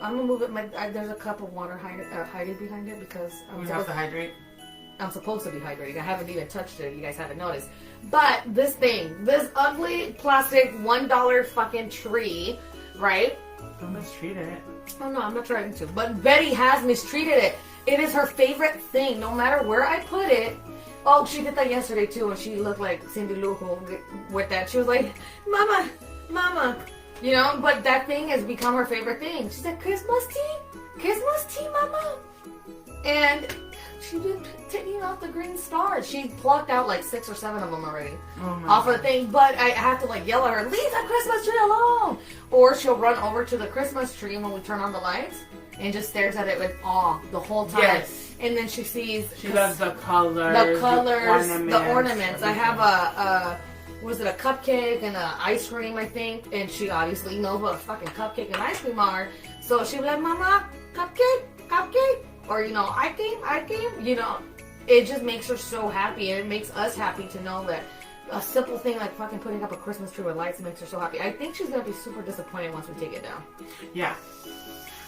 I'm gonna move it. There's a cup of water hiding behind it because we have to hydrate. I'm supposed to be hydrating. I haven't even touched it. You guys haven't noticed. But this ugly plastic $1 fucking tree, right? Don't mistreat it. Oh no, I'm not trying to. But Betty has mistreated it. It is her favorite thing, no matter where I put it. Oh, she did that yesterday too, and she looked like Cindy Lou Who with that. She was like, "Mama, Mama." You know, but that thing has become her favorite thing. She said, Christmas tea, Mama. And She's been taking off the green stars. She plucked out like 6 or 7 of them already Oh my off of God. the thing. But I have to like yell at her, leave the Christmas tree alone. Or she'll run over to the Christmas tree when we turn on the lights and just stares at it with awe the whole time. Yes. And then she sees She loves the colors. the ornaments. I have everything. was it a cupcake and an ice cream, I think? And she obviously knows what a fucking cupcake and ice cream are. So she'll be like, Mama, cupcake? Or, you know, I came, you know. It just makes her so happy, and it makes us happy to know that a simple thing like fucking putting up a Christmas tree with lights makes her so happy. I think she's gonna be super disappointed once we take it down. Yeah.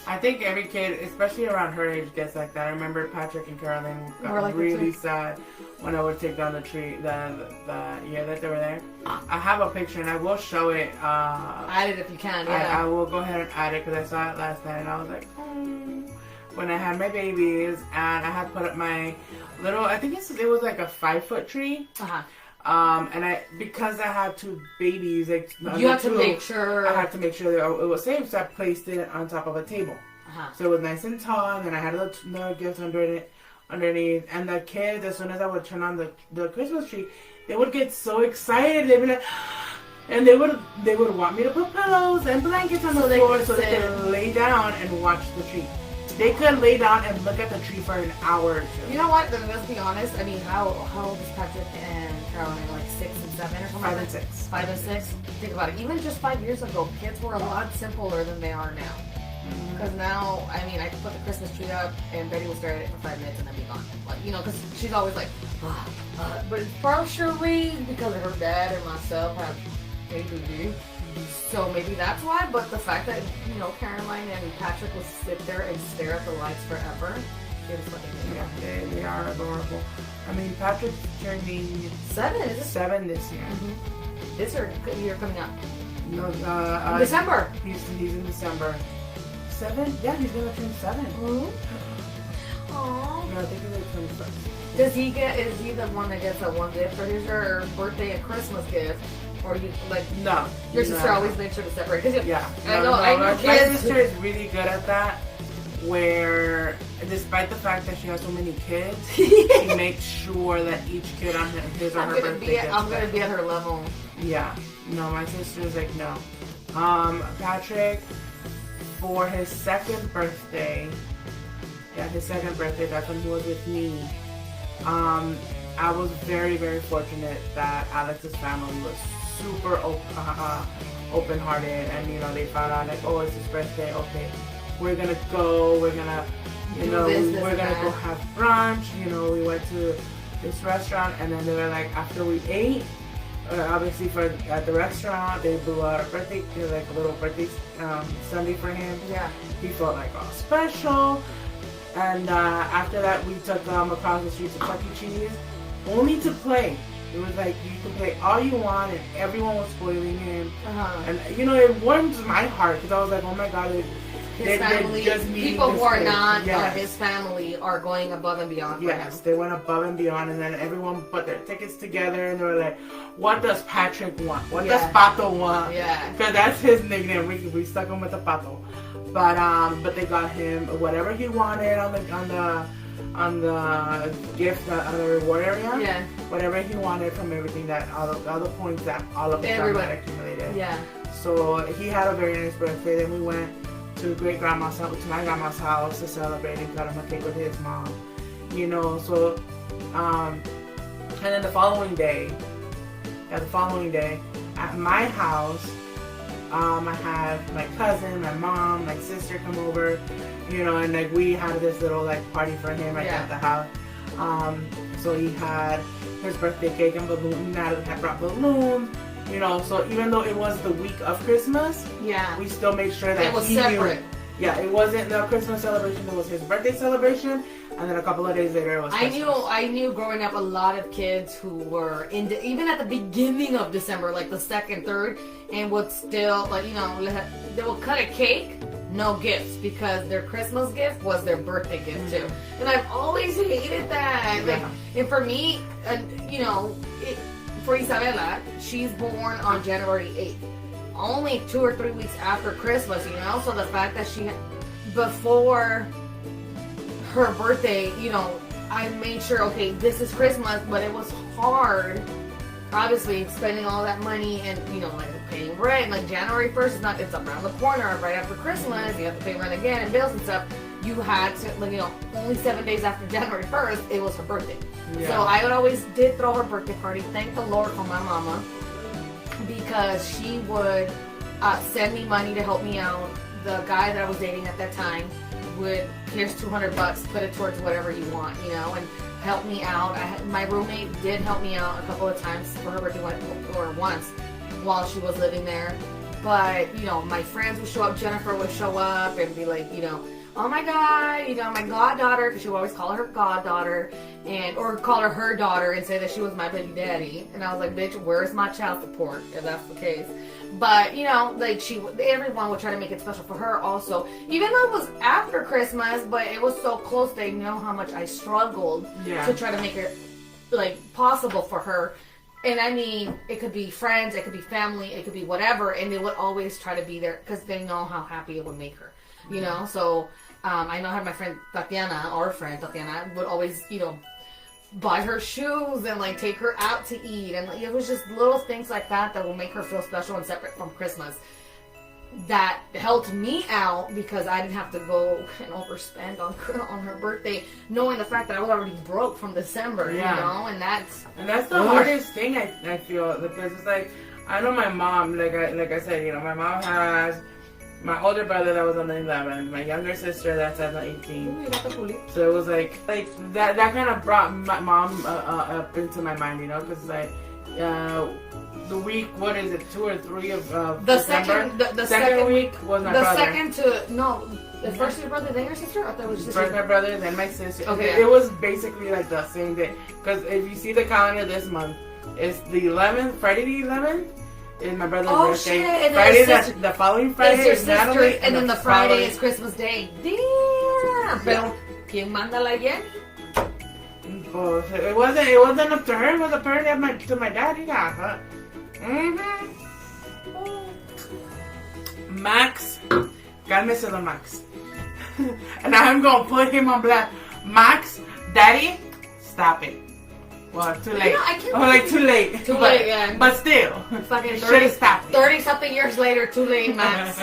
I think every kid, especially around her age, gets like that. I remember Patrick and Caroline got Were like that really too. sad when I would take down the tree the year that they were there. I have a picture and I will show it. Add it if you can, I yeah. will go ahead and add it because I saw it last night and I was like, when I had my babies and I had put up my little, I think it was like a 5-foot tree. Uh-huh. And because I had 2 babies, like You have to two, make sure. I had to make sure that it was safe, so I placed it on top of a table. Uh-huh. So it was nice and tall, and then I had another gift underneath. And the kids, as soon as I would turn on the Christmas tree, they would get so excited. They'd be like, and they would want me to put pillows and blankets on the floor so they could lay down and watch the tree. They could lay down and look at the tree for an hour or 2. You know what? Let's be honest. I mean, how old is Patrick and Caroline? Like 6 and 7 or something? 5 like and that? 6. 5 and 6. Think about it. Even just 5 years ago, kids were a lot simpler than they are now. Mm-hmm. Because now, I mean, I could put the Christmas tree up and Betty will stare at it for 5 minutes and then be gone. Like, you know, because she's always like, but it's partially because her dad and myself have ADD. So maybe that's why, but the fact that, you know, Caroline and Patrick will sit there and stare at the lights forever, it was fucking Yeah, they are adorable. I mean, Patrick's turning 7, is it? 7 this year. Mm-hmm. This year coming up. No, December. He's in December. 7? Yeah, he's gonna turn 7. Mm-hmm. Aww. No, I think he's like 21st. Is he the one that gets that one gift, or is your birthday and Christmas gift? Or you, like, No. your sister no. always makes sure to separate? Cause Yeah. I know My kids. sister is really good at that. Where, despite the fact that she has so many kids, she makes sure that each kid on his or her birthday gets I'm gonna that. be at her level. Yeah. No, my sister's like, no. Patrick, for his 2nd birthday, that's when he was with me. I was very, very fortunate that Alex's family was super open-hearted, and you know, they found out like, oh, it's his birthday, okay, we're gonna go, we're gonna, you know, we're gonna go have brunch. You know, we went to this restaurant, and then they were like, after we ate, obviously at the restaurant, they blew out a birthday, like a little birthday sundae for him. Yeah. He felt like all special. And after that, we took across the street to Chuck E. Cheese, only to play. It was like, you can play all you want, and everyone was spoiling him. Uh-huh. And, you know, it warmed my heart, because I was like, oh my God, His family, people who are not his family are going above and beyond for him. Yes, they went above and beyond, and then everyone put their tickets together, and they were like, what does Patrick want? What does Pato want? Yeah. Because that's his nickname. We stuck him with the Pato. But they got him whatever he wanted on the gift, on the reward area. Yeah. Whatever he wanted from everything that all the points that all of the family had accumulated. Yeah. So he had a very nice birthday. Then we went to my grandma's house to celebrate and cut him a cake with his mom. You know, so and then the following day at my house, I had my cousin, my mom, my sister come over, you know, and like we had this little like party for him at the house. So he had his birthday cake and balloons. Natalie had brought balloons, you know. So even though it was the week of Christmas, we still made sure that it was he separate. knew. Yeah, it wasn't the Christmas celebration. It was his birthday celebration, and then a couple of days later it was Christmas. I knew growing up a lot of kids who were even at the beginning of December, like the 2nd, 3rd, and would still, like, you know, they will cut a cake, no gifts, because their Christmas gift was their birthday gift too. And I've always hated that. Like, and for me, you know, for Isabella, she's born on January 8th. Only 2 or 3 weeks after Christmas, you know, so the fact that before her birthday, you know, I made sure, okay, this is Christmas, but it was hard. Obviously, spending all that money and, you know, like paying rent, like January 1st is not, it's around the corner, right after Christmas, you have to pay rent again and bills and stuff. You had to, like, you know, only 7 days after January 1st, it was her birthday. Yeah. So I would always did throw her birthday party. Thank the Lord for my mama, because she would send me money to help me out. The guy that I was dating at that time would, here's $200, put it towards whatever you want, you know, and help me out. My roommate did help me out a couple of times for her birthday, or once while she was living there. But, you know, my friends would show up, Jennifer would show up and be like, you know, oh my God, you know, my goddaughter, because she would always call her goddaughter, or call her daughter and say that she was my baby daddy. And I was like, bitch, where's my child support, if that's the case? But, you know, like, everyone would try to make it special for her also. Even though it was after Christmas, but it was so close, they know how much I struggled to try to make it, like, possible for her. And I mean, it could be friends, it could be family, it could be whatever, and they would always try to be there because they know how happy it would make her, you know? So, I know how my friend Tatiana, our friend Tatiana, would always, you know, buy her shoes and, like, take her out to eat. And, like, it was just little things like that that will make her feel special and separate from Christmas. That helped me out because I didn't have to go and overspend on her birthday, knowing the fact that I was already broke from December, you know, and that's the hardest thing I feel, because it's like, I know my mom, like I said, you know, my mom has my older brother that was on the 11th, my younger sister that's at the 18th. So it was like that kind of brought my mom up into my mind, you know, because like the week, what is it, 2 or 3 of the December? the second week was my brother. The first your brother, then your sister? I thought it was just first my brother, then my sister. Okay. It was basically like the same day. Because if you see the calendar this month, it's the 11th, Friday the 11th is my brother's birthday. Shit. And Friday, the following Friday is your sister, Natalie, and then the Friday is Christmas Day. Damn! Pero, ¿quién manda la Jenny? Oh, it wasn't up to her, it was apparently to my daddy. Yeah. Max, cálmese don Max. And I'm gonna put him on blast. Max, daddy, stop it. Well, too late. Too late. Too late, yeah. But still, fucking should have stopped it. 30-something years later, too late, Max.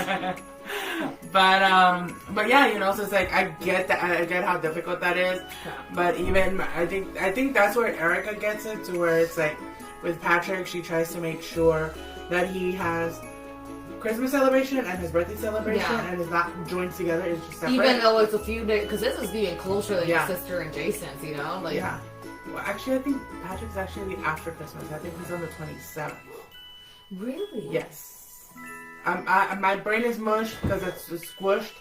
But yeah, you know, so it's like, I get that, I get how difficult that is. But even, I think that's where Erica gets it, to where it's like, with Patrick, she tries to make sure that he has Christmas celebration and his birthday celebration, and it's not joined together, it's just separate. Even though it's a few days, because this is even closer than your sister and Jason's, you know? Like, yeah. Well, actually, I think Patrick's actually after Christmas. I think he's on the 27th. Really? Yes. My brain is mush because it's squished.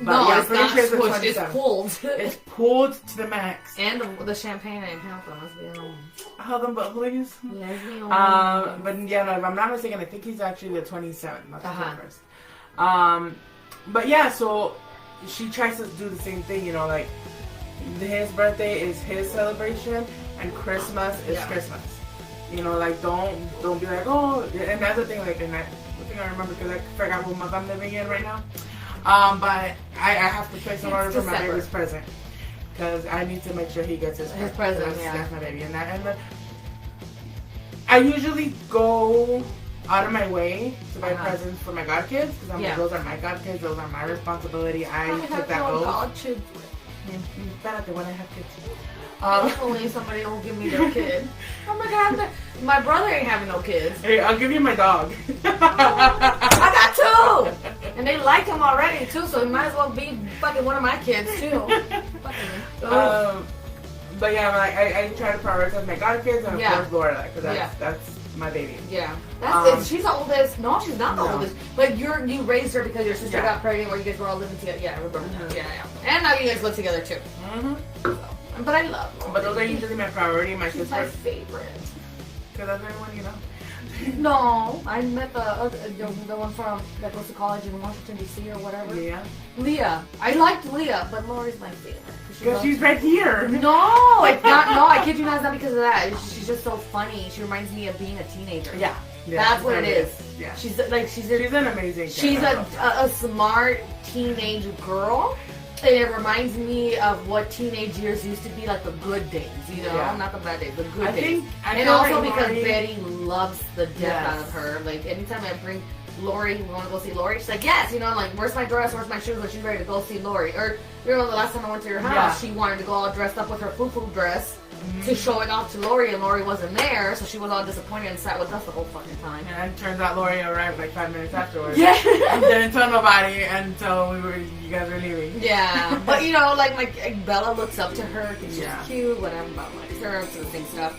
But no, yeah, it's not sure squished. It's pulled. It's pulled to the max. And the champagne ain't helping. Let's be honest. Hold on, but please. Let's be honest. But yeah, no, if I'm not mistaken, I think he's actually the 27th, not the 21st. But yeah, so she tries to do the same thing, you know, like his birthday is his celebration and Christmas is Christmas. You know, like don't be like, oh, and that's the thing, like, and the thing I remember, because I forgot what month I'm living in right now. But I have to place an order for my baby's present, because I need to make sure he gets his present. That's my baby, and I usually go out of my way to buy presents for my godkids, because I'm like, those are my godkids, those are my responsibility. I took that oath. Espérate, when I have kids. Hopefully somebody will give me their kid. Oh my God, my brother ain't having no kids. Hey, I'll give you my dog. I got 2! And they like him already too, so he might as well be fucking one of my kids too. But yeah, like, I try to prioritize my godkids and of course Laura, because that's my baby. Yeah, that's it. She's the oldest. No, she's not the oldest. But you raised her because your sister got pregnant, where you guys were all living together. Yeah, I remember that. Yeah. And now you guys live together too. So, but I love Laura. But those are usually my priority. My sister. My favorite. Because that's everyone, you know. No, I met the one from that goes to college in Washington D.C. or whatever. Leah. I liked Leah, but Lori's my favorite. Because she's right here. No, it's not. No, I kid you not. It's not because of that. She's just so funny. She reminds me of being a teenager. Yeah, that's what it is. Yeah, she's an amazing. She's a smart teenage girl, And it reminds me of what teenage years used to be, like the good days, you know, not the bad days, the good days. And also because Betty loves the death out of her. Like anytime I bring Lori, we want to go see Lori, she's like, yes, you know, I'm like, where's my dress, where's my shoes, when she's ready to go see Lori. Or, you know, the last time I went to your house, she wanted to go all dressed up with her foo-foo dress to show it off to Lori, and Lori wasn't there, so she was all disappointed and sat with us the whole fucking time. And then it turns out Lori arrived like 5 minutes afterwards. Yeah. And didn't tell nobody until you guys were leaving. Yeah. But, you know, like Bella looks up to her because she's cute, whatever, about like her to the same stuff.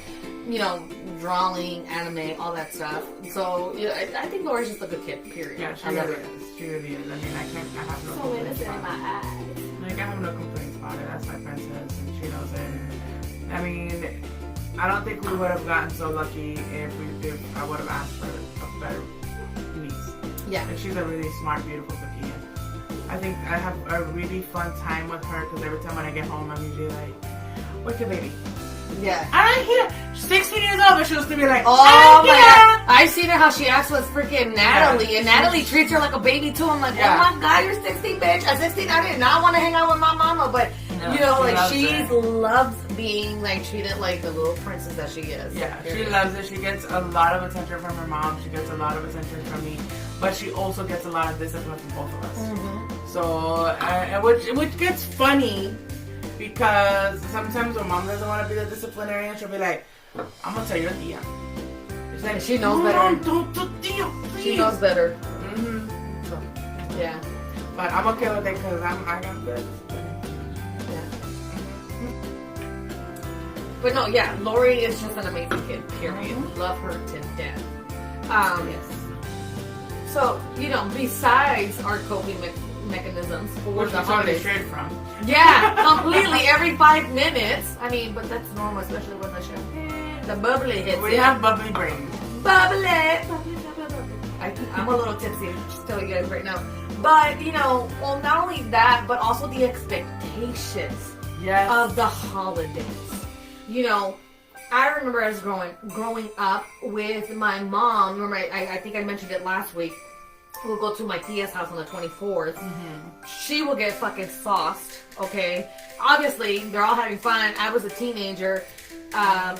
You know, drawing, anime, all that stuff. So, yeah, I think Lori's just a good kid, period. Yeah, she really is. She really is. I mean, I have no complaints about it. Like, I have no complaints about it. That's my princess, and she knows it. I mean, I don't think we would have gotten so lucky if I would have asked for a better niece. Yeah. Like, she's a really smart, beautiful cookie. I think I have a really fun time with her because every time when I get home, I'm usually like, what's your baby? Yeah. I don't hear. She's 16 years old, but she was to be like, oh my god. I've seen her how she acts with freaking Natalie, and Natalie treats her like a baby too. I'm like, oh my god, you're 16, bitch. At 16, I did not want to hang out with my mama, but you know, like she loves being like treated like the little princess that she is. Yeah, she loves it. She gets a lot of attention from her mom. She gets a lot of attention from me, but she also gets a lot of discipline from both of us. Mm-hmm. So, which gets funny. Because sometimes when mom doesn't want to be the disciplinarian, she'll be like, I'm going to tell your tia. She's like, she knows better. Don't tia, please. She knows better. Mm-hmm. So, yeah. But I'm okay with it because I got good. Yeah. But no, yeah, Lori is just an amazing kid, period. Mm-hmm. Love her to death. Yes. So, you know, besides our coping mechanisms for the holidays. Straight from. Yeah, completely. Every 5 minutes. I mean, but that's normal, especially when the champagne, the bubbly hits. We have bubbly brains. Bubbly. I'm a little tipsy. I'm just telling you guys right now. But you know, well, not only that, but also the expectations of the holidays. You know, I remember as growing up with my mom. Remember, I think I mentioned it last week. We'll go to my tia's house on the 24th. Mm-hmm. She will get fucking sauced, okay? Obviously, they're all having fun. I was a teenager. A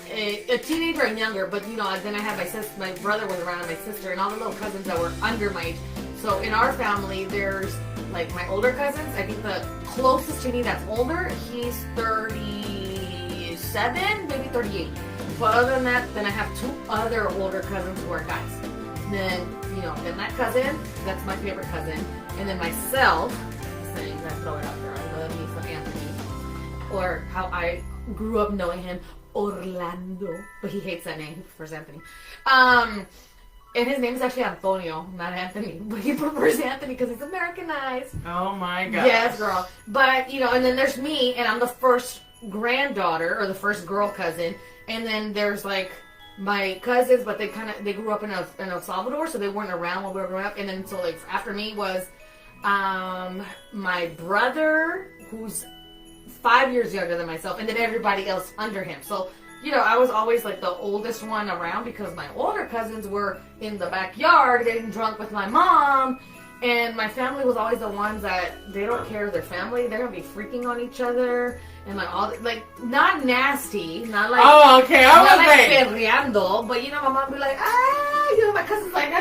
teenager and younger, but, you know, then I had my sister, my brother was around, and my sister, and all the little cousins that were under my age. So in our family, there's, like, my older cousins. I think the closest to me that's older, he's 37, maybe 38. But other than that, then I have 2 other older cousins who are guys. Then, you know, then that cousin, that's my favorite cousin. And then myself, saying that, throw it out there, I love me some Anthony. Or how I grew up knowing him, Orlando. But he hates that name, he prefers Anthony. And his name is actually Antonio, not Anthony. But he prefers Anthony because he's Americanized. Oh my god. Yes, girl. But, you know, and then there's me, and I'm the first granddaughter, or the first girl cousin. And then there's like my cousins, but they grew up in El Salvador, so they weren't around when we were growing up. And then so like after me was my brother, who's 5 years younger than myself, and then everybody else under him. So, you know, I was always like the oldest one around because my older cousins were in the backyard getting drunk with my mom. And my family was always the ones that they don't care their family. They're gonna be freaking on each other and like all like not nasty, not like okay, I was like perreando, but you know, my mom be like you know, my cousin's like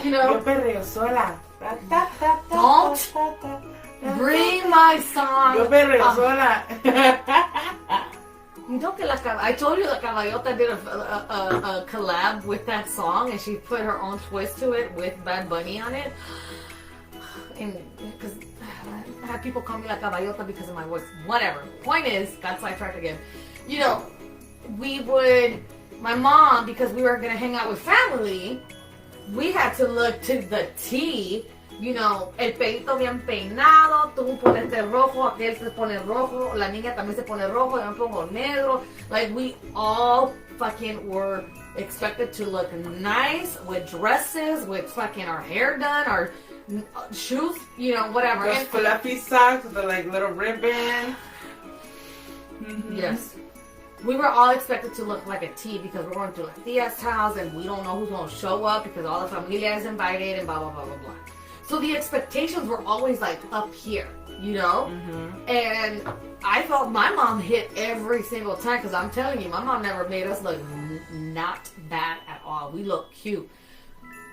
you know. Yo perreo sola. Don't bring my song. Yo perreo sola. You know, I told you that Caballota did a collab with that song, and she put her own twist to it with Bad Bunny on it. And because I have people call me La Caballota because of my voice. Whatever. Point is, got sidetracked again. You know, my mom, because we were going to hang out with family, we had to look to the T. You know, el pelito bien peinado, tú ponete rojo, aquel se pone rojo, la niña también se pone rojo, yo me pongo negro. Like, we all fucking were expected to look nice with dresses, with fucking our hair done, our shoes, you know, whatever. Those fluffy socks with the like little ribbon. Mm-hmm. Yes. We were all expected to look like a T because we're going to La Tia's house and we don't know who's going to show up because all the familia is invited and blah, blah, blah, blah, blah. So the expectations were always like up here. you know? Mm-hmm. And I felt my mom hit every single time, because I'm telling you, my mom never made us look not bad at all. We look cute.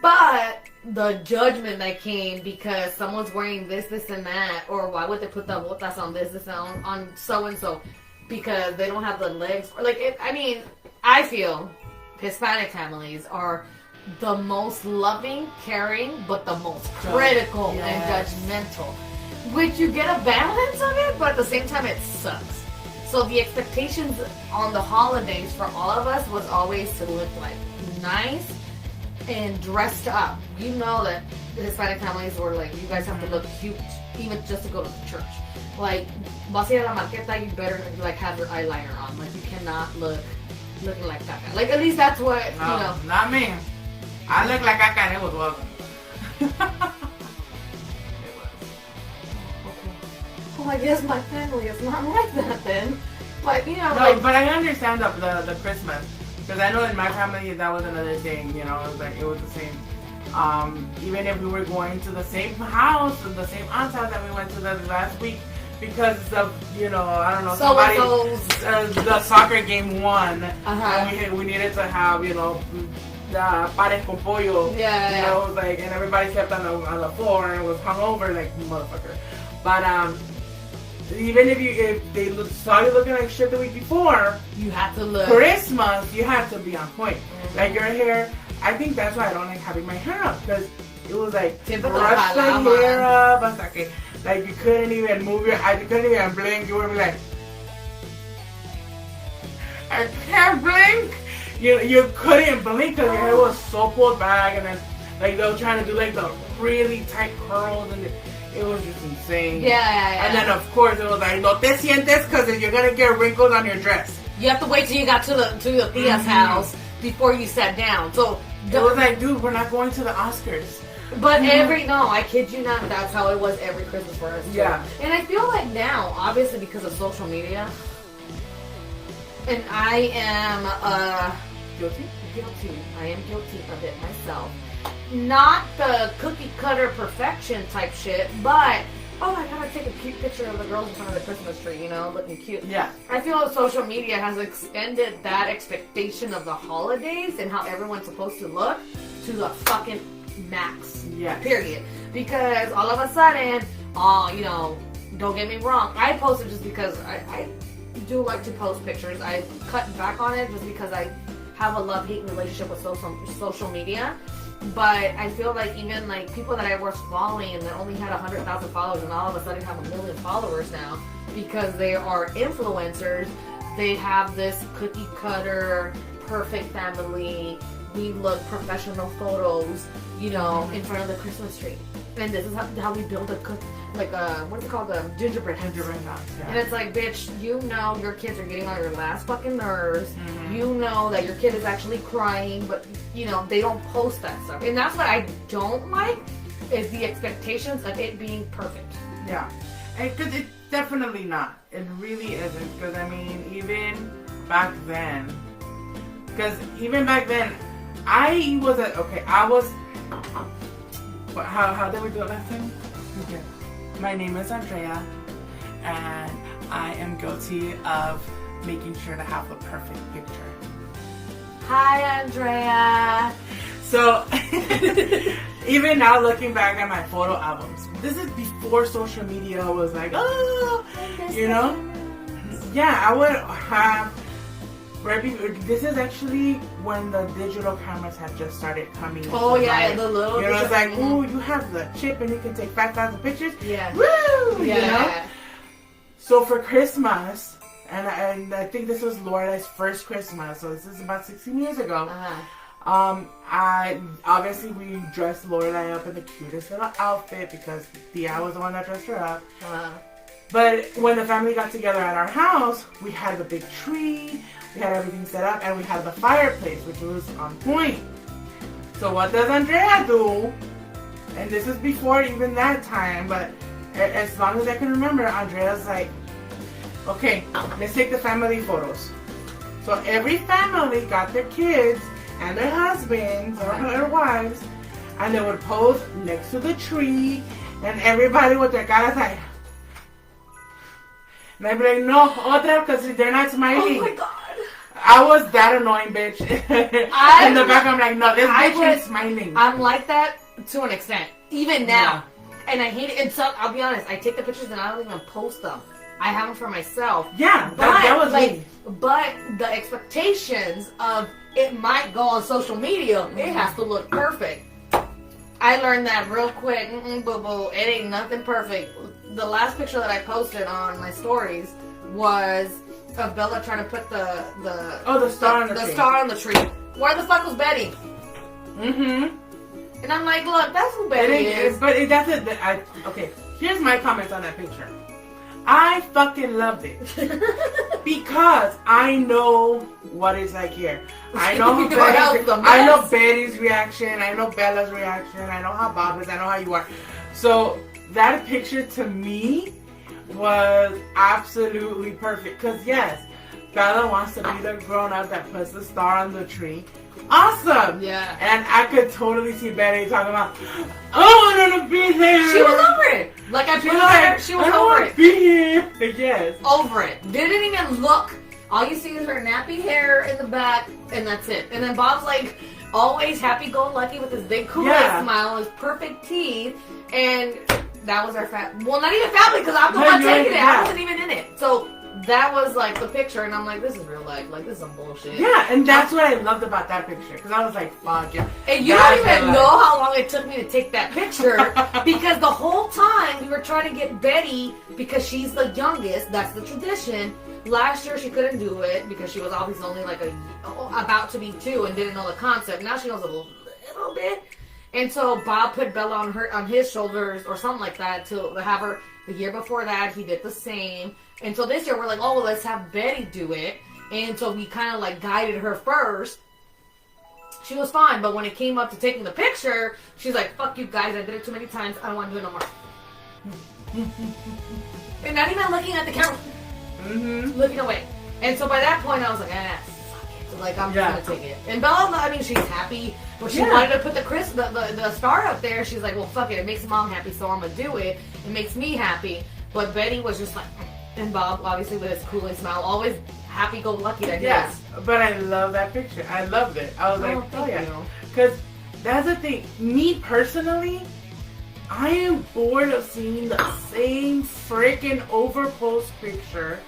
But the judgment that came because someone's wearing this, and that, or why would they put the botas on this, and on so-and-so, because they don't have the legs. Or like, I mean, I feel Hispanic families are the most loving, caring, but the most critical and judgmental. Which you get a balance of it, but at the same time it sucks. So the expectations on the holidays for all of us was always to look like nice and dressed up. You know that the Hispanic families were like, you guys have to look cute even just to go to the church. Like, vas a ir a la marqueta, you better like have your eyeliner on. Like, you cannot looking like caca. Like, at least that's what, you know. Not me. I look like caca and it was welcome. Well, I guess my family is not like that then. But, you know, no, like... But I understand the Christmas. Because I know in my family that was another thing, you know, it was the same. Even if we were going to the same house, the same aunt's house that we went to the last week, because of, you know, I don't know, somebody, the soccer game won, and we needed to have, you know, the pares con pollo, you know, like, and everybody slept on the floor and it was hungover, like, motherfucker. But, even if they saw you looking like shit the week before, you have to look. Christmas, you have to be on point. Mm-hmm. Like your hair, I think that's why I don't like having my hair up, because it was like brush the hair up, hasta que, like you couldn't even move your eyes, you couldn't even blink. You would be like, I can't blink. You couldn't blink because your hair was so pulled back, and then like they were trying to do like the really tight curls, and it was just insane. Yeah. And then of course it was like, no te sientes, because you're gonna get wrinkles on your dress. You have to wait till you got to your tia's house before you sat down. So it was like, dude, we're not going to the Oscars. But I kid you not, that's how it was every Christmas for us too. Yeah. And I feel like now, obviously because of social media, and I am guilty. I am guilty of it myself. Not the cookie cutter perfection type shit, but I gotta take a cute picture of the girls in front of the Christmas tree, you know, looking cute. Yeah. I feel like social media has extended that expectation of the holidays and how everyone's supposed to look to the fucking max. Yeah. Period. Because all of a sudden, you know, don't get me wrong, I posted just because I do like to post pictures. I cut back on it just because I have a love-hate relationship with social media. But I feel like even like people that I was following and that only had 100,000 followers and all of a sudden have 1 million followers now because they are influencers. They have this cookie cutter, perfect family. We look professional photos, you know, in front of the Christmas tree. And this is how we build a what's it called? The gingerbread house. Yeah. And it's like, bitch, you know your kids are getting on your last fucking nerves. Mm-hmm. You know that your kid is actually crying, but, you know, they don't post that stuff. And that's what I don't like, is the expectations of it being perfect. Yeah. Because it's definitely not. It really isn't. Because, I mean, even back then, I was how did we do it last time? Okay. My name is Andrea, and I am guilty of making sure to have the perfect picture. Hi, Andrea. So, even now looking back at my photo albums, this is before social media was like, you know? Yeah, I would have... This is actually when the digital cameras had just started coming. Oh yeah, the little. You know, it's like, ooh, you have the chip and you can take 5,000 pictures. Yeah. Woo! Yeah. You know? So for Christmas, and I think this was Lorelai's first Christmas, so this is about 16 years ago. We dressed Lorelai up in the cutest little outfit because Tia was the one that dressed her up. But when the family got together at our house, we had the big tree. We had everything set up, and we had the fireplace, which was on point. So what does Andrea do? And this is before even that time, but as long as I can remember, Andrea's like, okay, let's take the family photos. So every family got their kids and their husbands or their wives, and they would pose next to the tree, and everybody with their caras like, And I'd be like, no, otra, because they're not smiling. Oh my god. I was that annoying bitch. In the back, I'm like, no, this bitch ain't smiling. I'm like that to an extent. Even now. Yeah. And I hate it. And so, I'll be honest, I take the pictures and I don't even post them. I have them for myself. Yeah, that was like, me. But the expectations of it might go on social media, it has to look perfect. I learned that real quick. Boo-boo. It ain't nothing perfect. The last picture that I posted on my stories was of Bella trying to put the star on the tree. Star on the tree. Where the fuck was Betty? Mm-hmm. And I'm like, look, that's who Betty is. But that's it. Okay, here's my comments on that picture. I fucking loved it because I know what it's like here. I know I know Betty's reaction. I know Bella's reaction. I know how Bob is. I know how you are. So that picture to me was absolutely perfect. Because yes, Bella wants to be the grown up that puts the star on the tree. Awesome. Yeah. And I could totally see Betty talking about, I want to be there. She was over it. Like I put her, she was over it. Be here. Yes. Over it. Didn't even look. All you see is her nappy hair in the back, and that's it. And then Bob's like always happy-go-lucky with his big cool smile, his perfect teeth, and that was our well, not even family because I'm the one taking it. I wasn't even in it. So that was like the picture, and I'm like, this is real life. Like, this is some bullshit. Yeah, and that's what I loved about that picture, because I was like, fuck yeah. And you don't even know how long it took me to take that picture, because the whole time we were trying to get Betty, because she's the youngest, that's the tradition. Last year she couldn't do it, because she was obviously only like about to be 2 and didn't know the concept. Now she knows a little bit. And so Bob put Bella on his shoulders, or something like that, to have her. The year before that, he did the same. And so this year, we're like, oh, well, let's have Betty do it. And so we kind of like guided her first. She was fine, but when it came up to taking the picture, she's like, fuck you guys, I did it too many times, I don't want to do it no more. And not even looking at the camera. Mm-hmm. Looking away. And so by that point, I was like, fuck it. Like, I'm just going to take it. And Bella, I mean, she's happy. When she wanted to put the star up there, she's like, well, fuck it. It makes mom happy, so I'm going to do it. It makes me happy. But Betty was just like, and Bob, obviously, with his cooling smile, always happy-go-lucky that he is. But I love that picture. I loved it. I was like, oh yeah. Because that's the thing. Me, personally, I am bored of seeing the same freaking overpost picture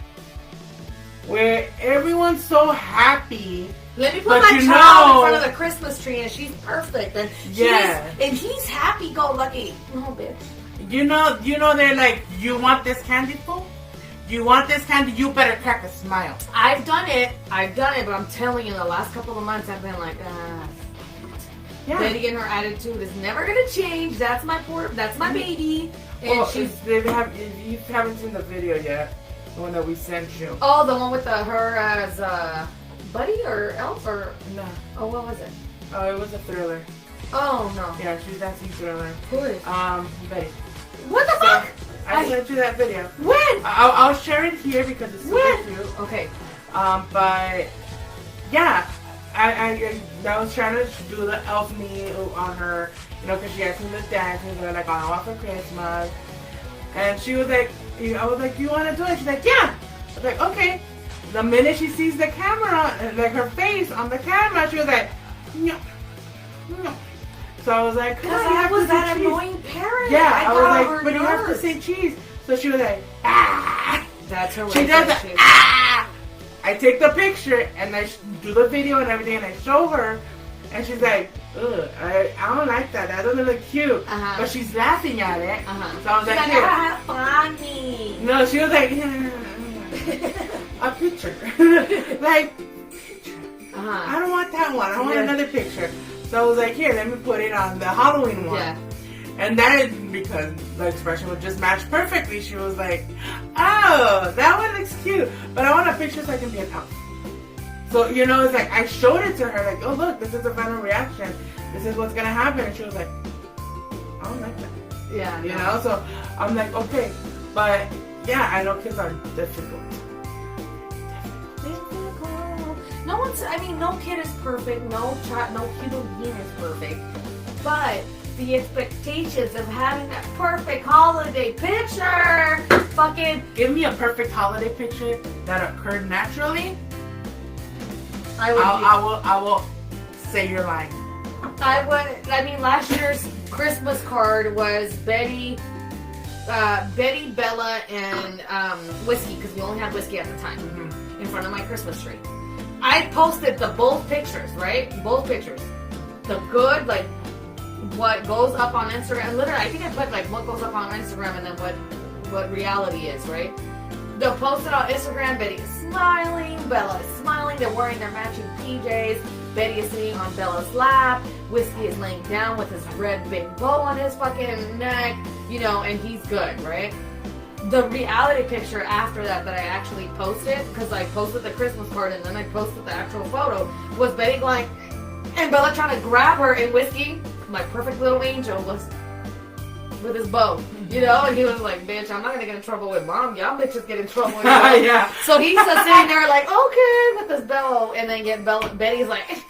where everyone's so happy. Let me put my child in front of the Christmas tree and she's perfect. And he's happy-go-lucky. No, bitch. You know, they're like, you want this candy full? You want this candy? You better crack a smile. I've done it, but I'm telling you, the last couple of months I've been like, Betty and her attitude is never gonna change. That's my baby. And you haven't seen the video yet, the one that we sent you. Oh, the one with her as Buddy or Elf or no? Oh, what was it? Oh, it was a Thriller. Oh no. Yeah, she's dancing Thriller. Who is? Betty. What the fuck? I sent you that video. When? I'll share it here because it's super cute. Okay. But yeah, I was trying to do the elf knee on her, because she asked me to dance, and they're like, I want for Christmas. And she was like, I was like, you want to do it? She's like, yeah. I was like, okay. The minute she sees the camera, like her face on the camera, she was like, no, no. So I was like, because I was that annoying parent. Yeah, I was like, but you have to say cheese. So she was like, ah. That's her way. She does the ah. I take the picture and I do the video and everything and I show her, and she's like, ugh, I don't like that. That doesn't look cute. But she's laughing at it. So I was like, funny. No, she was like, a picture. Like, I don't want that one. I want another picture. So I was like, here, let me put it on the Halloween one. Yeah. And then, because the expression would just match perfectly, she was like, oh, that one looks cute. But I want a picture so I can be an elf. So, it's like, I showed it to her, like, oh, look, this is the final reaction. This is what's going to happen. And she was like, I don't like that. Yeah. So I'm like, okay. But, yeah, I know kids are difficult. No kid is perfect. No human being is perfect. But the expectations of having that perfect holiday picture. Fucking Give me a perfect holiday picture that occurred naturally. I would. I will say you're lying. I mean, last year's Christmas card was Betty, Bella, and Whiskey, because we only had Whiskey at the time, in front of my Christmas tree. I posted both pictures, right? Both pictures. The good, like, what goes up on Instagram. Literally, I think I put, like, what goes up on Instagram and then what reality is, right? They'll post it on Instagram. Betty is smiling. Bella is smiling. They're wearing their matching PJs. Betty is sitting on Bella's lap. Whiskey is laying down with his red big bow on his fucking neck, you know, and he's good, right? The reality picture after that I actually posted, because I posted the Christmas card and then I posted the actual photo, was Betty going, and Bella trying to grab her, and Whiskey, my perfect little angel, was with his bow, you know, and he was like, bitch, I'm not gonna get in trouble with mom, y'all bitches get in trouble, you know? Yeah. So he's just sitting there like, okay, with his bow, and then Betty's like,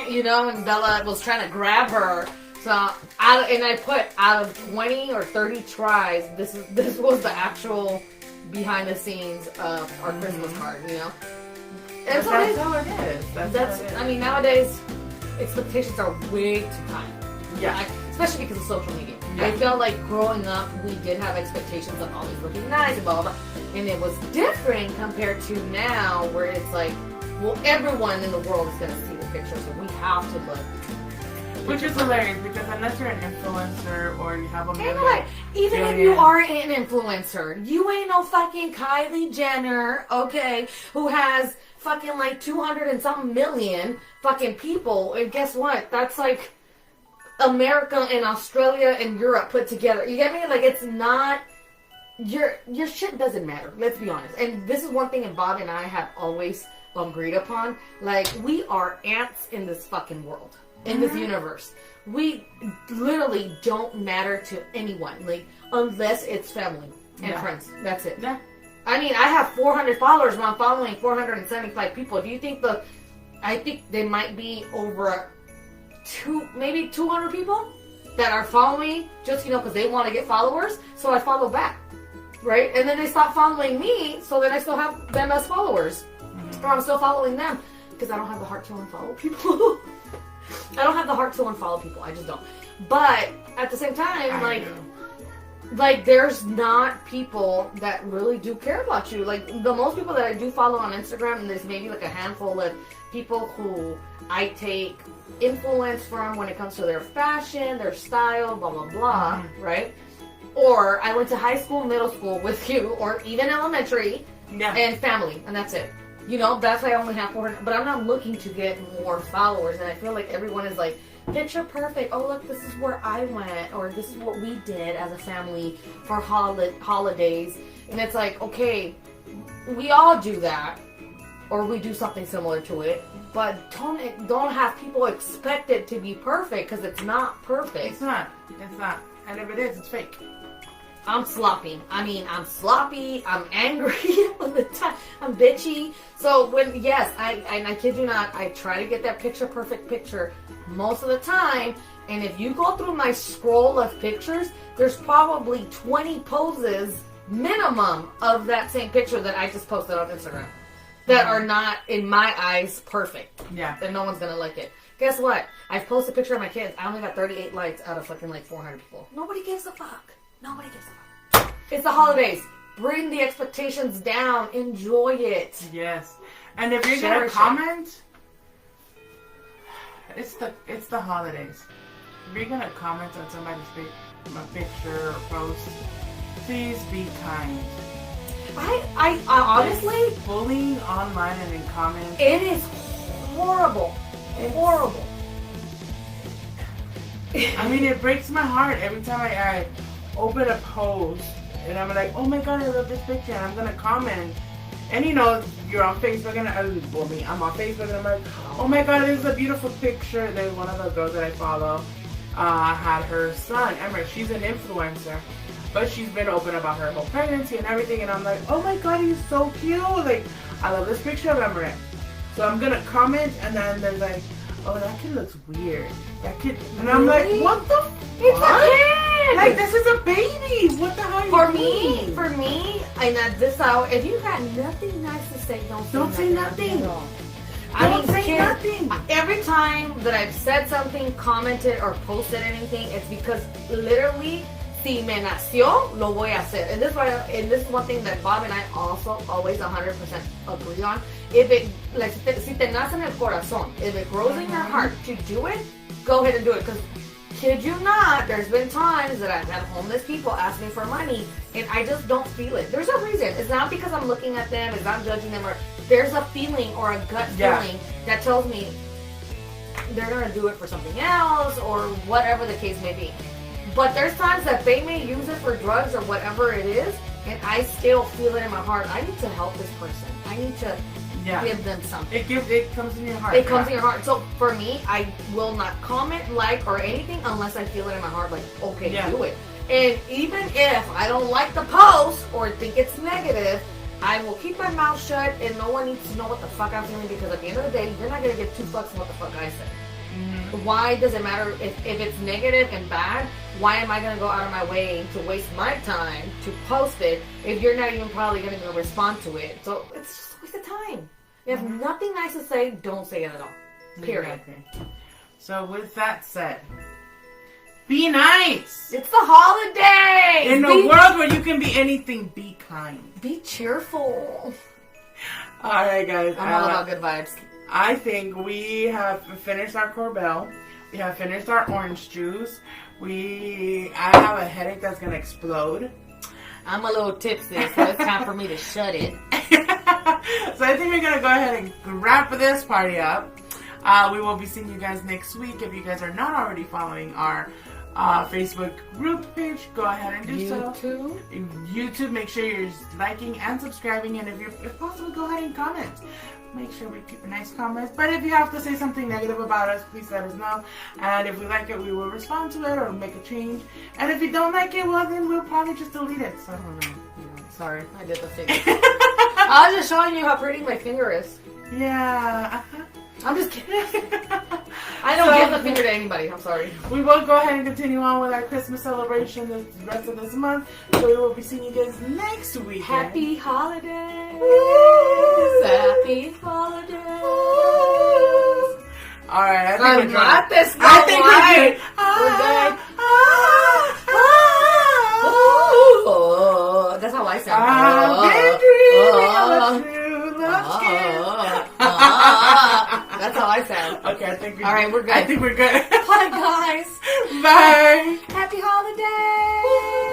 you know, and Bella was trying to grab her. So I put, out of 20 or 30 tries, this was the actual behind the scenes of our Christmas card, you know. And so that's how it is. That's I mean, nowadays expectations are way too high. Yeah. Especially because of social media. Yeah. I felt like growing up, we did have expectations of always looking nice and blah, blah, blah. And it was different compared to now, where it's like, well, everyone in the world is going to see the picture, so we have to look. Which is hilarious, because unless you're an influencer or you have a million, Like, even if you are an influencer, you ain't no fucking Kylie Jenner, okay, who has fucking like 200 and something million fucking people. And guess what? That's like America and Australia and Europe put together. You get me? Like, it's not, your shit doesn't matter. Let's be honest. And this is one thing that Bob and I have always agreed upon. Like, we are ants in this fucking world. In this universe, we literally don't matter to anyone, like, unless it's family and friends. That's it. Yeah. I mean, I have 400 followers, and I'm following 475 people. Do you think I think they might be over maybe 200 people that are following just, you know, because they want to get followers. So I follow back, right? And then they stop following me, so then I still have them as followers, or I'm still following them because I don't have the heart to unfollow people. I don't have the heart to unfollow people. I just don't. But at the same time, like there's not people that really do care about you. Like, the most people that I do follow on Instagram, and there's maybe like a handful of people who I take influence from when it comes to their fashion, their style, blah, blah, blah, right? Or I went to high school, middle school with you, or even elementary, and family, and that's it. You know, that's why I only have 400, but I'm not looking to get more followers, and I feel like everyone is like, picture perfect, oh look, this is where I went, or this is what we did as a family for holidays, and it's like, okay, we all do that, or we do something similar to it, but don't have people expect it to be perfect, because it's not perfect. It's not, and if it is, it's fake. I'm sloppy. I mean, I'm sloppy. I'm angry all the time. I'm bitchy. So I kid you not, I try to get that perfect picture most of the time. And if you go through my scroll of pictures, there's probably 20 poses minimum of that same picture that I just posted on Instagram that are not, in my eyes, perfect. Yeah. And no one's gonna like it. Guess what? I've posted a picture of my kids. I only got 38 likes out of fucking like 400 people. Nobody gives a fuck. Nobody gives a fuck. It's the holidays. Bring the expectations down. Enjoy it. Yes. And if you're gonna comment, it's the holidays. If you're gonna comment on somebody's picture or post, please be kind. I honestly, bullying online and in comments, it is horrible. Horrible. I mean, it breaks my heart every time I open a post and I'm like, oh my god, I love this picture, and I'm gonna comment. And you know, you're on Facebook, and I'm on Facebook, and I'm like, oh my god, this is a beautiful picture. There's one of the girls that I follow had her son, Emma. She's an influencer, but she's been open about her whole pregnancy and everything, and I'm like, oh my god, he's so cute. Like, I love this picture of Emma. So I'm gonna comment, and then there's like, oh, that kid looks weird. That kid, and I'm like, Really? what the It's a fuck? kid. Like, this is a baby. What the hell are you For doing? me, and at this hour, if you got nothing nice to say, don't say nothing. Don't I say kid, nothing. Every time that I've said something, commented, or posted anything, it's because literally, si me nació, lo voy a hacer. And this is one thing that Bob and I also always 100% agree on. If it, like, si te nace en el corazón, if it grows in your heart to do it, go ahead and do it. Because, kid you not, there's been times that I've had homeless people ask me for money, and I just don't feel it. There's a reason. It's not because I'm looking at them, it's not judging them, or there's a feeling or a gut feeling that tells me they're gonna do it for something else or whatever the case may be. But there's times that they may use it for drugs or whatever it is, and I still feel it in my heart. I need to help this person. I need to give them something. It comes in your heart. It comes in your heart. So for me, I will not comment, like, or anything unless I feel it in my heart. Like, okay, do it. And even if I don't like the post or think it's negative, I will keep my mouth shut, and no one needs to know what the fuck I'm feeling, because at the end of the day, you're not gonna give two fucks what the fuck I say. Mm-hmm. Why does it matter if it's negative and bad? Why am I gonna go out of my way to waste my time to post it if you're not even probably gonna respond to it? So it's just a waste of time. If you have nothing nice to say, don't say it at all. Period. Exactly. So with that said, be nice. It's the holidays. In a world where you can be anything, be kind. Be cheerful. All right, guys. I'm all about good vibes. I think we have finished our Corbel. We have finished our orange juice. I have a headache that's gonna explode. I'm a little tipsy, so it's time for me to shut it. So I think we're gonna go ahead and wrap this party up. We will be seeing you guys next week. If you guys are not already following our Facebook group page, go ahead and do so. YouTube, make sure you're liking and subscribing, and if possible, go ahead and comment. Make sure we keep a nice comments. But if you have to say something negative about us, please let us know. And if we like it, we will respond to it or make a change. And if you don't like it, well, then we'll probably just delete it. So I don't know. Sorry, I did the finger. I was just showing you how pretty my finger is. Yeah. I'm just kidding. I don't give the finger to anybody. I'm sorry. We will go ahead and continue on with our Christmas celebration the rest of this month. So we will be seeing you guys next week. Happy holidays. Woo! Happy holidays. Woo! All right. I think we're not good. this. I think we're good. That's how I sound. I've been dreaming of a true love scam. That's how I sound. Okay, I think we're all right, we're good. I think we're good. Bye, guys. Bye. Happy holidays.